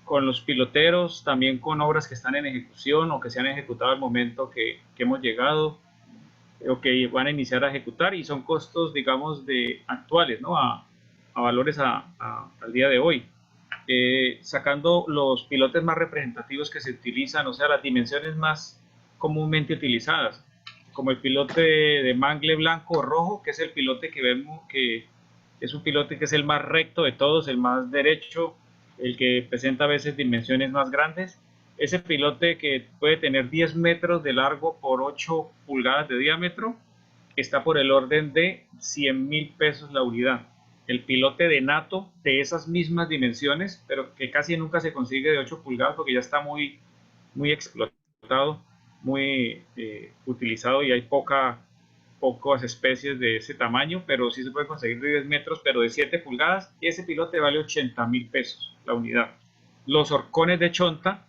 con los piloteros, también con obras que están en ejecución o que se han ejecutado al momento que hemos llegado o que van a iniciar a ejecutar, y son costos, digamos, actuales, ¿no? A valores al día de hoy. Sacando los pilotes más representativos que se utilizan, o sea, las dimensiones más comúnmente utilizadas, como el pilote de mangle blanco o rojo, que es el pilote que vemos que es un pilote que es el más recto de todos, el más derecho, el que presenta a veces dimensiones más grandes. Ese pilote que puede tener 10 metros de largo por 8 pulgadas de diámetro, está por el orden de 100.000 pesos la unidad. El pilote de NATO de esas mismas dimensiones, pero que casi nunca se consigue de 8 pulgadas porque ya está muy explotado, muy utilizado, y hay pocas especies de ese tamaño, pero sí se puede conseguir de 10 metros, pero de 7 pulgadas, y ese pilote vale 80.000 pesos la unidad. Los horcones de chonta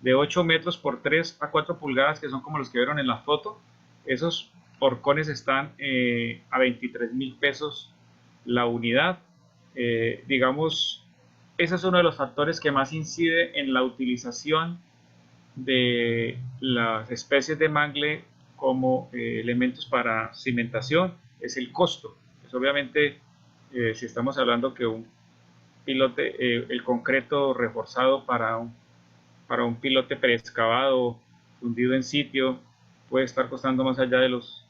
de 8 metros por 3 a 4 pulgadas, que son como los que vieron en la foto, esos horcones están a 23.000 pesos la unidad. Digamos, ese es uno de los factores que más incide en la utilización de las especies de mangle como elementos para cimentación, es el costo. Pues obviamente, si estamos hablando que un pilote, el concreto reforzado para un pilote preexcavado, hundido en sitio, puede estar costando más allá de los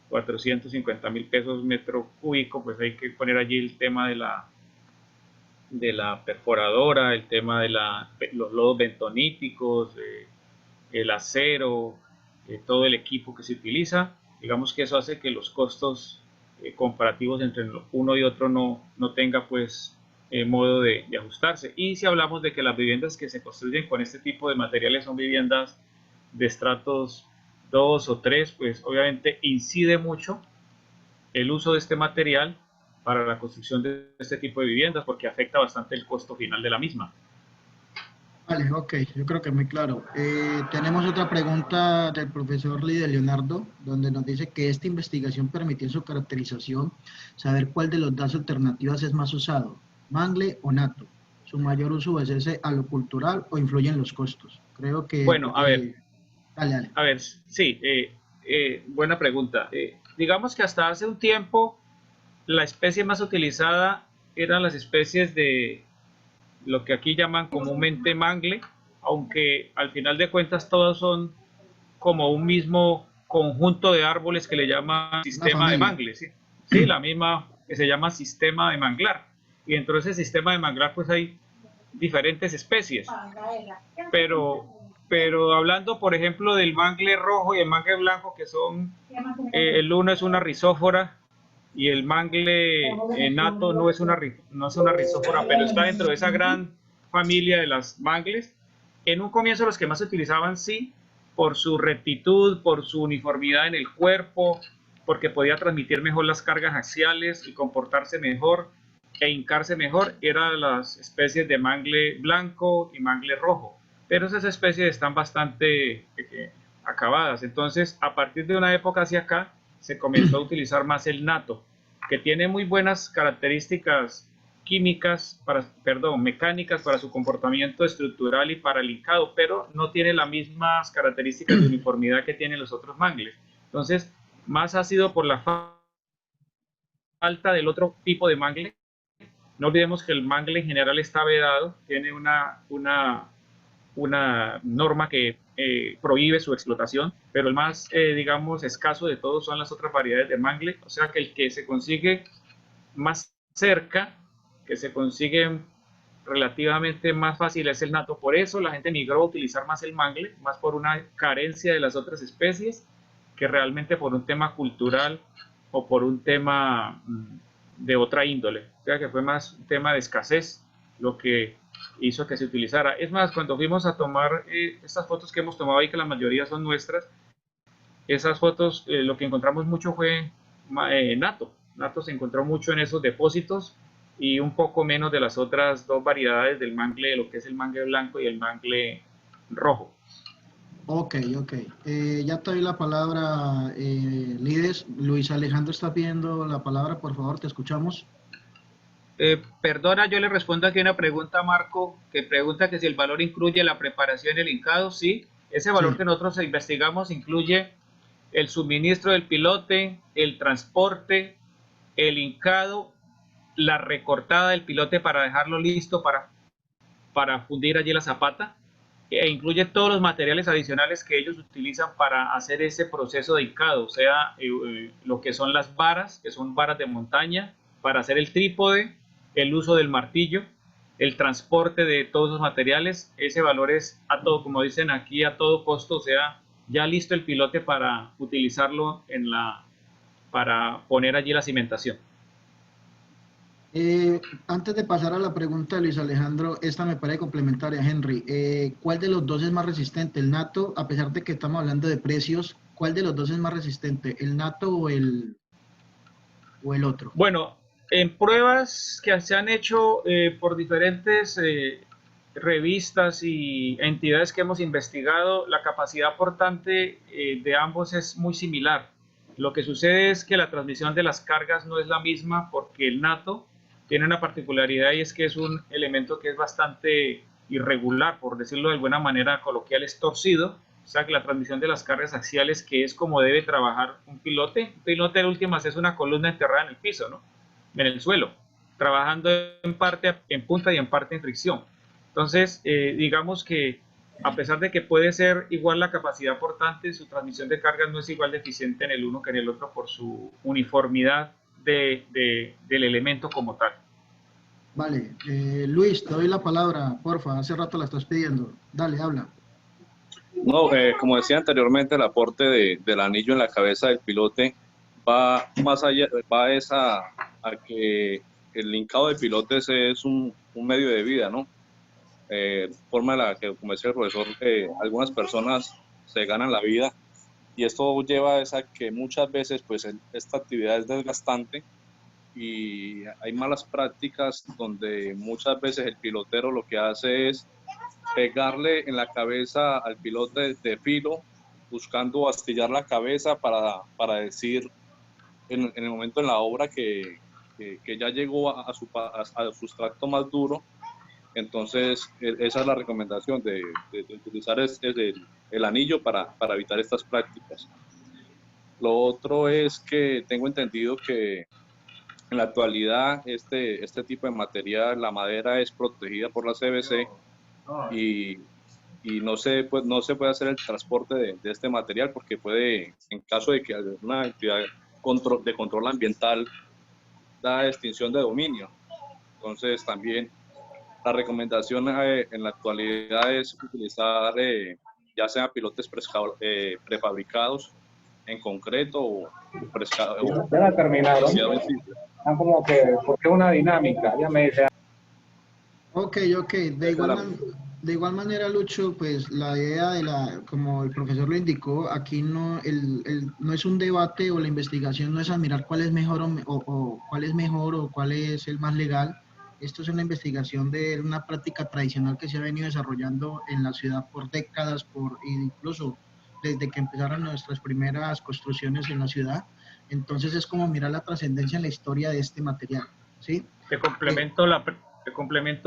450.000 pesos metro cúbico, pues hay que poner allí el tema de la perforadora, el tema de los lodos bentoníticos, el acero, todo el equipo que se utiliza. Digamos que eso hace que los costos comparativos entre uno y otro no tenga pues modo de ajustarse. Y si hablamos de que las viviendas que se construyen con este tipo de materiales son viviendas de estratos 2 o 3, pues obviamente incide mucho el uso de este material para la construcción de este tipo de viviendas, porque afecta bastante el costo final de la misma. Vale, ok, yo creo que es muy claro. Tenemos otra pregunta del profesor Lee de Leonardo, donde nos dice que esta investigación permitió en su caracterización saber cuál de los dos alternativas es más usado, mangle o nato. ¿Su mayor uso obedece a lo cultural o influye en los costos? Creo que... Bueno, a ver. Dale. A ver, sí, buena pregunta. Digamos que hasta hace un tiempo la especie más utilizada eran las especies de lo que aquí llaman comúnmente mangle, aunque al final de cuentas todas son como un mismo conjunto de árboles que le llaman sistema de mangle, ¿sí? Sí, la misma que se llama sistema de manglar. Y dentro de ese sistema de manglar pues hay diferentes especies. Pero hablando, por ejemplo, del mangle rojo y el mangle blanco, que son, el uno es una rizófora y el mangle nato no es una rizófora, pero está dentro de esa gran familia de las mangles. En un comienzo los que más se utilizaban sí, por su rectitud, por su uniformidad en el cuerpo, porque podía transmitir mejor las cargas axiales y comportarse mejor e hincarse mejor, eran las especies de mangle blanco y mangle rojo. Pero esas especies están bastante acabadas. Entonces, a partir de una época hacia acá, se comenzó a utilizar más el nato, que tiene muy buenas características mecánicas para su comportamiento estructural y para el hincado, pero no tiene las mismas características de uniformidad que tienen los otros mangles. Entonces, más ha sido por la falta del otro tipo de mangle. No olvidemos que el mangle en general está vedado, tiene una norma que prohíbe su explotación, pero el más, digamos, escaso de todos son las otras variedades de mangle, o sea que el que se consigue más cerca, que se consigue relativamente más fácil es el nato. Por eso la gente migró a utilizar más el mangle, más por una carencia de las otras especies, que realmente por un tema cultural o por un tema de otra índole. O sea que fue más un tema de escasez lo que hizo que se utilizara. Es más, cuando fuimos a tomar estas fotos que hemos tomado ahí, que la mayoría son nuestras, esas fotos lo que encontramos mucho fue nato. Nato se encontró mucho en esos depósitos y un poco menos de las otras dos variedades del mangle, lo que es el mangle blanco y el mangle rojo. Ok. Ya te doy la palabra, Lides. Luis Alejandro está pidiendo la palabra, por favor, te escuchamos. Perdona, yo le respondo aquí una pregunta a Marco, que pregunta que si el valor incluye la preparación y el hincado. Sí, ese valor que nosotros investigamos incluye el suministro del pilote, el transporte, el hincado, la recortada del pilote para dejarlo listo para fundir allí la zapata, e incluye todos los materiales adicionales que ellos utilizan para hacer ese proceso de hincado, o sea, lo que son las varas, que son varas de montaña, para hacer el trípode, el uso del martillo, el transporte de todos los materiales. Ese valor es a todo, como dicen aquí, a todo costo, o sea, ya listo el pilote para utilizarlo para poner allí la cimentación. Antes de pasar a la pregunta de Luis Alejandro, esta me parece complementaria, Henry. ¿Cuál de los dos es más resistente? El nato, a pesar de que estamos hablando de precios, ¿cuál de los dos es más resistente? ¿El nato o el otro? Bueno, en pruebas que se han hecho por diferentes revistas y entidades que hemos investigado, la capacidad portante de ambos es muy similar. Lo que sucede es que la transmisión de las cargas no es la misma porque el nato tiene una particularidad y es que es un elemento que es bastante irregular, por decirlo de alguna manera coloquial, es torcido. O sea que la transmisión de las cargas axiales, que es como debe trabajar un pilote en últimas es una columna enterrada en el piso, ¿no? En el suelo, trabajando en parte en punta y en parte en fricción. Entonces, digamos que a pesar de que puede ser igual la capacidad portante, su transmisión de cargas no es igual de eficiente en el uno que en el otro por su uniformidad del elemento como tal. Vale, Luis, te doy la palabra, porfa, hace rato la estás pidiendo. Dale, habla. No, como decía anteriormente, el aporte del anillo en la cabeza del pilote va más allá, a que el hincado del pilote es un medio de vida, ¿no? Forma en la que, como decía el profesor, algunas personas se ganan la vida y esto lleva a que muchas veces pues esta actividad es desgastante y hay malas prácticas donde muchas veces el pilotero lo que hace es pegarle en la cabeza al pilote de filo, buscando astillar la cabeza para decir en el momento en la obra que ya llegó a su sustrato más duro. Entonces, esa es la recomendación de utilizar el anillo para evitar estas prácticas. Lo otro es que tengo entendido que en la actualidad este tipo de material, la madera, es protegida por la CBC y no se puede hacer el transporte de este material porque puede, en caso de que alguna actividad de control ambiental da extinción de dominio. Entonces también la recomendación en la actualidad es utilizar ya sea pilotes prefabricados en concreto o fresca, Ya la terminaron. Están como que, porque es una dinámica, ya me dice. Ok. De igual manera, Lucho, pues la idea como el profesor lo indicó, aquí no, no es un debate o la investigación no es admirar cuál es mejor o cuál es mejor o cuál es el más legal. Esto es una investigación de una práctica tradicional que se ha venido desarrollando en la ciudad por décadas, incluso desde que empezaron nuestras primeras construcciones en la ciudad. Entonces es como mirar la trascendencia en la historia de este material, ¿sí? Te complemento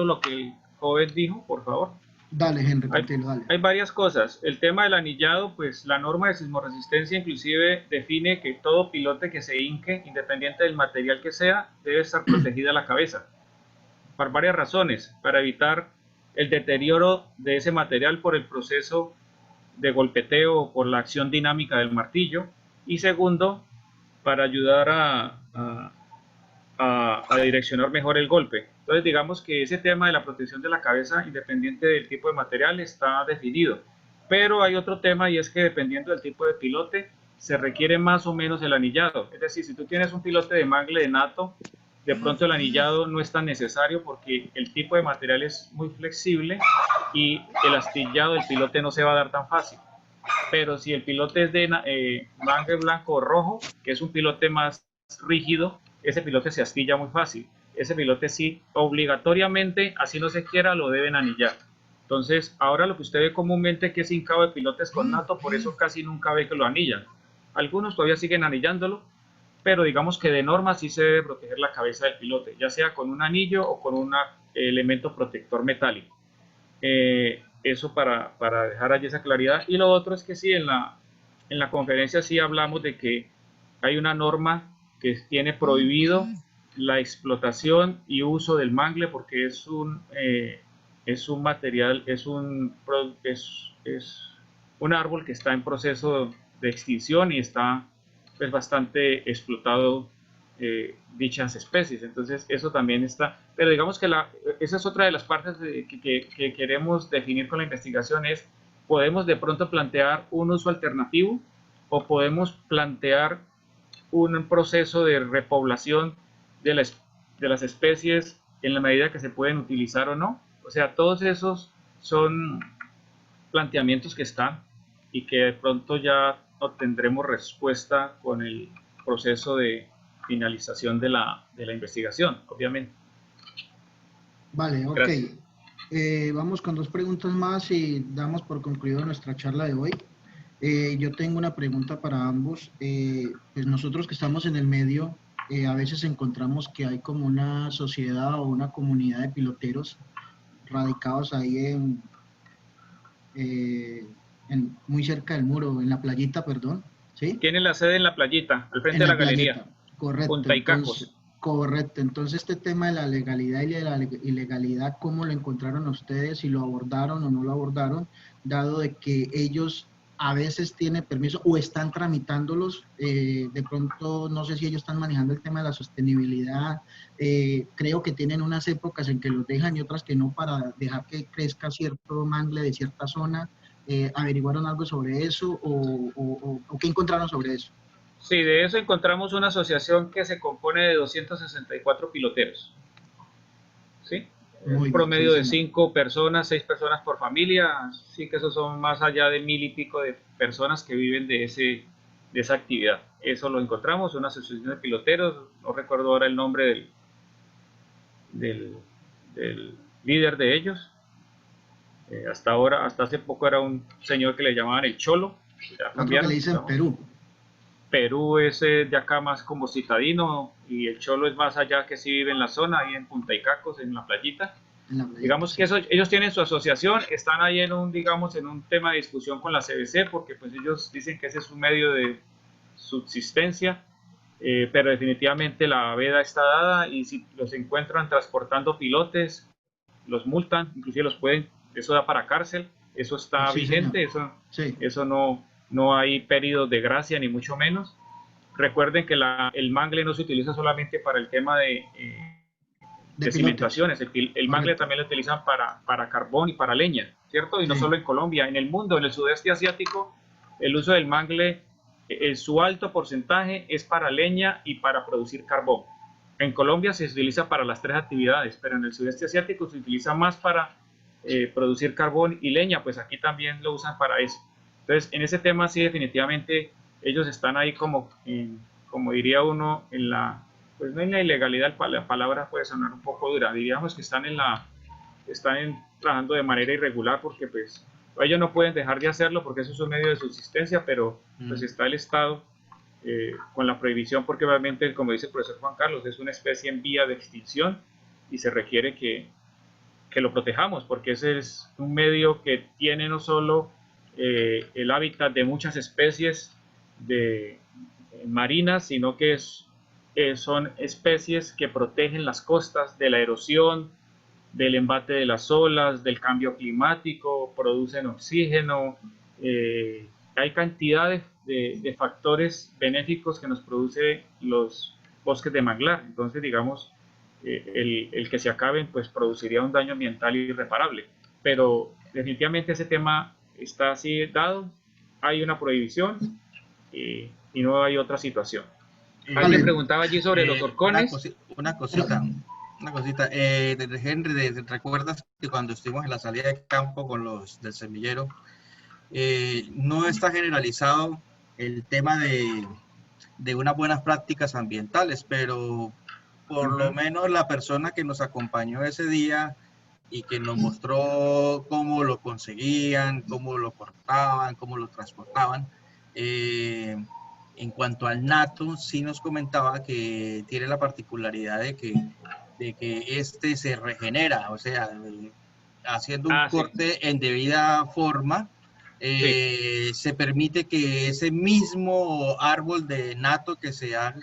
lo que el joven dijo, por favor. Dale, Henry, Hay, contigo, dale. hay varias cosas. El tema del anillado, pues la norma de sismoresistencia inclusive define que todo pilote que se hinque, independiente del material que sea, debe estar protegida la cabeza. Por varias razones. Para evitar el deterioro de ese material por el proceso de golpeteo o por la acción dinámica del martillo. Y segundo, para ayudar a direccionar mejor el golpe. Entonces digamos que ese tema de la protección de la cabeza, independiente del tipo de material, está definido. Pero hay otro tema y es que dependiendo del tipo de pilote, se requiere más o menos el anillado. Es decir, si tú tienes un pilote de mangle de NATO, de pronto el anillado no es tan necesario porque el tipo de material es muy flexible y el astillado del pilote no se va a dar tan fácil. Pero si el pilote es de mangle blanco o rojo, que es un pilote más rígido, ese pilote se astilla muy fácil. Ese pilote sí, obligatoriamente, así no se quiera, lo deben anillar. Entonces, ahora lo que usted ve comúnmente que es hincado de pilotes con NATO, por eso casi nunca ve que lo anillan. Algunos todavía siguen anillándolo, pero digamos que de norma sí se debe proteger la cabeza del pilote, ya sea con un anillo o con un elemento protector metálico. Eso para dejar allí esa claridad. Y lo otro es que sí, en la conferencia sí hablamos de que hay una norma que tiene prohibido la explotación y uso del mangle porque es un material, es un árbol que está en proceso de extinción y está pues, bastante explotado dichas especies. Entonces eso también está, pero digamos que esa es otra de las partes que queremos definir con la investigación, es podemos de pronto plantear un uso alternativo o podemos plantear un proceso de repoblación de las especies en la medida que se pueden utilizar o no. O sea, todos esos son planteamientos que están y que de pronto ya obtendremos respuesta con el proceso de finalización de la investigación, obviamente. Vale, ok. Gracias. Vamos con dos preguntas más y damos por concluido nuestra charla de hoy. Yo tengo una pregunta para ambos. Pues nosotros que estamos en el medio, a veces encontramos que hay como una sociedad o una comunidad de piloteros radicados ahí muy cerca del muro, en la playita, perdón, ¿sí? Tienen la sede en la playita, al frente En de la la galería. playita, correcto. Punta Icacos. Correcto, entonces este tema de la legalidad y de la ilegalidad, ¿cómo lo encontraron ustedes? Si lo abordaron o no lo abordaron, dado de que ellos a veces tienen permiso o están tramitándolos, de pronto no sé si ellos están manejando el tema de la sostenibilidad, creo que tienen unas épocas en que los dejan y otras que no para dejar que crezca cierto mangle de cierta zona. ¿Averiguaron algo sobre eso o qué encontraron sobre eso? Sí, de eso encontramos una asociación que se compone de 264 piloteros. ¿Sí? Un promedio de 5 personas, 6 personas por familia, sí que esos son más allá de 1000 y pico de personas que viven de esa actividad. Eso lo encontramos, una asociación de piloteros, no recuerdo ahora el nombre del líder de ellos. Hasta hace poco era un señor que le llamaban el Cholo. Otro que le dicen Perú. Perú es de acá más como citadino y el Cholo es más allá que sí vive en la zona, ahí en Punta Icacos, en la playita. Digamos que ellos tienen su asociación, están ahí en un tema de discusión con la CBC porque pues ellos dicen que ese es un medio de subsistencia, pero definitivamente la veda está dada y si los encuentran transportando pilotes, los multan, inclusive eso da para cárcel, eso está vigente, eso no hay periodos de gracia ni mucho menos. Recuerden que el mangle no se utiliza solamente para el tema de cimentaciones, el mangle también lo utilizan para carbón y para leña, ¿cierto? Y no solo en Colombia, en el mundo, en el sudeste asiático, el uso del mangle su alto porcentaje es para leña y para producir carbón. En Colombia se utiliza para las tres actividades, pero en el sudeste asiático se utiliza más para producir carbón y leña, pues aquí también lo usan para eso. Entonces, en ese tema sí definitivamente ellos están ahí como diría uno, en la, pues no en la ilegalidad, la palabra puede sonar un poco dura, diríamos que están trabajando de manera irregular porque pues ellos no pueden dejar de hacerlo porque eso es un medio de subsistencia, pero pues está el Estado con la prohibición porque realmente, como dice el profesor Juan Carlos, es una especie en vía de extinción y se requiere que lo protejamos porque ese es un medio que tiene no solo el hábitat de muchas especies marinas, sino que son especies que protegen las costas de la erosión, del embate de las olas, del cambio climático, producen oxígeno, hay cantidades de factores benéficos que nos produce los bosques de manglar. Entonces, digamos, el que se acaben, pues produciría un daño ambiental irreparable. Pero definitivamente ese tema está así dado, hay una prohibición y no hay otra situación. Alguien preguntaba allí sobre los horcones. Una cosita. Henry, ¿recuerdas que cuando estuvimos en la salida de campo con los del semillero, no está generalizado el tema de unas buenas prácticas ambientales, pero por lo menos la persona que nos acompañó ese día y que nos mostró cómo lo conseguían, cómo lo cortaban, cómo lo transportaban, en cuanto al nato, sí nos comentaba que tiene la particularidad de que este se regenera, o sea, haciendo un corte en debida forma, se permite que ese mismo árbol de nato que se ha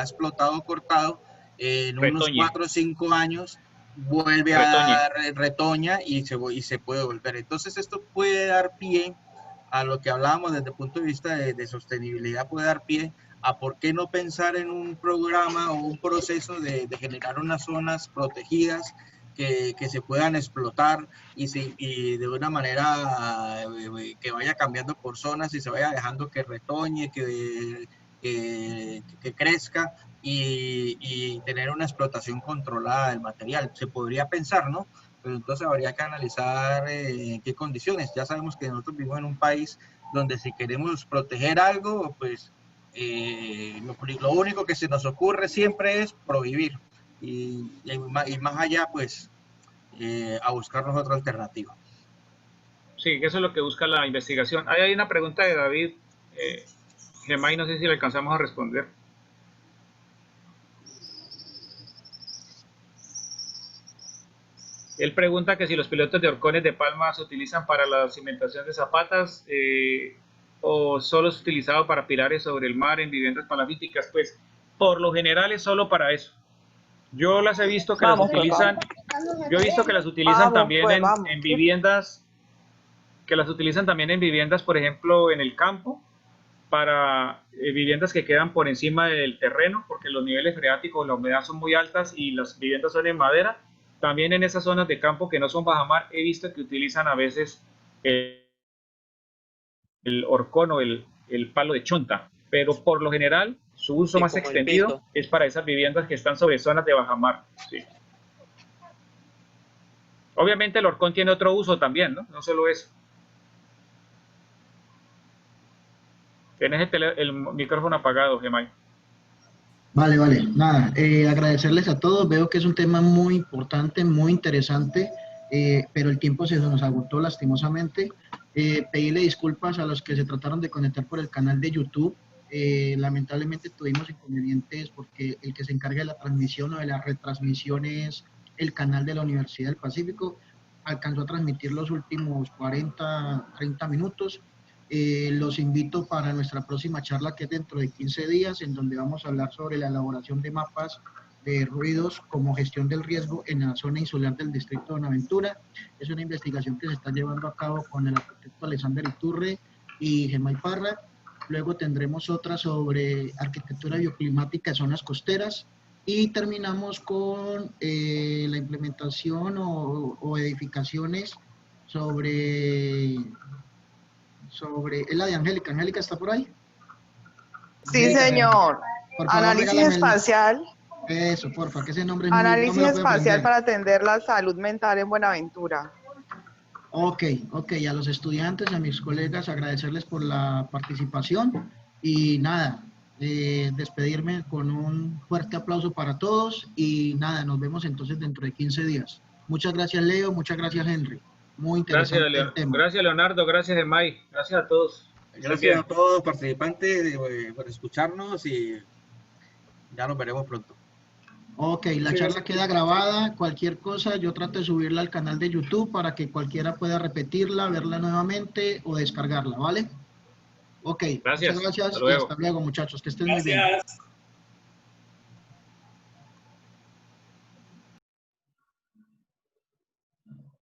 explotado o cortado, en unos 4 o 5 años vuelve a retoña y se puede volver. Entonces esto puede dar pie a lo que hablábamos desde el punto de vista de sostenibilidad, puede dar pie a por qué no pensar en un programa o un proceso de generar unas zonas protegidas que se puedan explotar y de una manera que vaya cambiando por zonas y se vaya dejando que retoñe, que crezca y tener una explotación controlada del material. Se podría pensar, ¿no? Pero entonces habría que analizar en qué condiciones. Ya sabemos que nosotros vivimos en un país donde si queremos proteger algo, pues lo único que se nos ocurre siempre es prohibir y más allá, pues a buscarnos otra alternativa. Sí, eso es lo que busca la investigación. Ahí hay una pregunta de David Gemay, no sé si le alcanzamos a responder. Él pregunta que si los pilotos de horcones de palma se utilizan para la cimentación de zapatas o solo es utilizado para pilares sobre el mar en viviendas palafíticas. Pues por lo general es solo para eso. Yo las he visto que las utilizan, yo he visto que las utilizan también en viviendas, por ejemplo, en el campo, para viviendas que quedan por encima del terreno, porque los niveles freáticos, la humedad son muy altas y las viviendas son en madera. También en esas zonas de campo que no son bajamar, he visto que utilizan a veces el horcón o el palo de chonta, pero por lo general su uso más extendido es para esas viviendas que están sobre zonas de bajamar. Sí. Obviamente el horcón tiene otro uso también, ¿no? No solo eso. Tienes el micrófono apagado, Gemay. Vale, nada, agradecerles a todos, veo que es un tema muy importante, muy interesante, pero el tiempo se nos agotó lastimosamente. Pedirle disculpas a los que se trataron de conectar por el canal de YouTube, lamentablemente tuvimos inconvenientes porque el que se encarga de la transmisión o de la retransmisión es el canal de la Universidad del Pacífico, alcanzó a transmitir los últimos 40, 30 minutos. Los invito para nuestra próxima charla, que es dentro de 15 días, en donde vamos a hablar sobre la elaboración de mapas de ruidos como gestión del riesgo en la zona insular del distrito de Buenaventura. Es una investigación que se está llevando a cabo con el arquitecto Alexander Iturre y Gemay Parra. Luego tendremos otra sobre arquitectura bioclimática de zonas costeras. Y terminamos con la implementación o edificaciones sobre... es la de Angélica. ¿Angélica está por ahí? Sí, señor. Por favor, Análisis regálame espacial. Eso, porfa, que ese nombre es muy, no Análisis me lo puedo espacial aprender. para atender la salud mental en Buenaventura. Ok, a los estudiantes, a mis colegas, agradecerles por la participación y nada, despedirme con un fuerte aplauso para todos y nada, nos vemos entonces dentro de 15 días. Muchas gracias, Leo, muchas gracias, Henry. Muy interesante el tema. Gracias, Leonardo, gracias, Emay, gracias a todos. Gracias a todos los participantes por escucharnos y ya nos veremos pronto. Ok, la charla queda grabada, cualquier cosa yo trato de subirla al canal de YouTube para que cualquiera pueda repetirla, verla nuevamente o descargarla, ¿vale? Ok, Gracias. muchas gracias Hasta y luego. hasta luego muchachos, que estén muy bien. Gracias.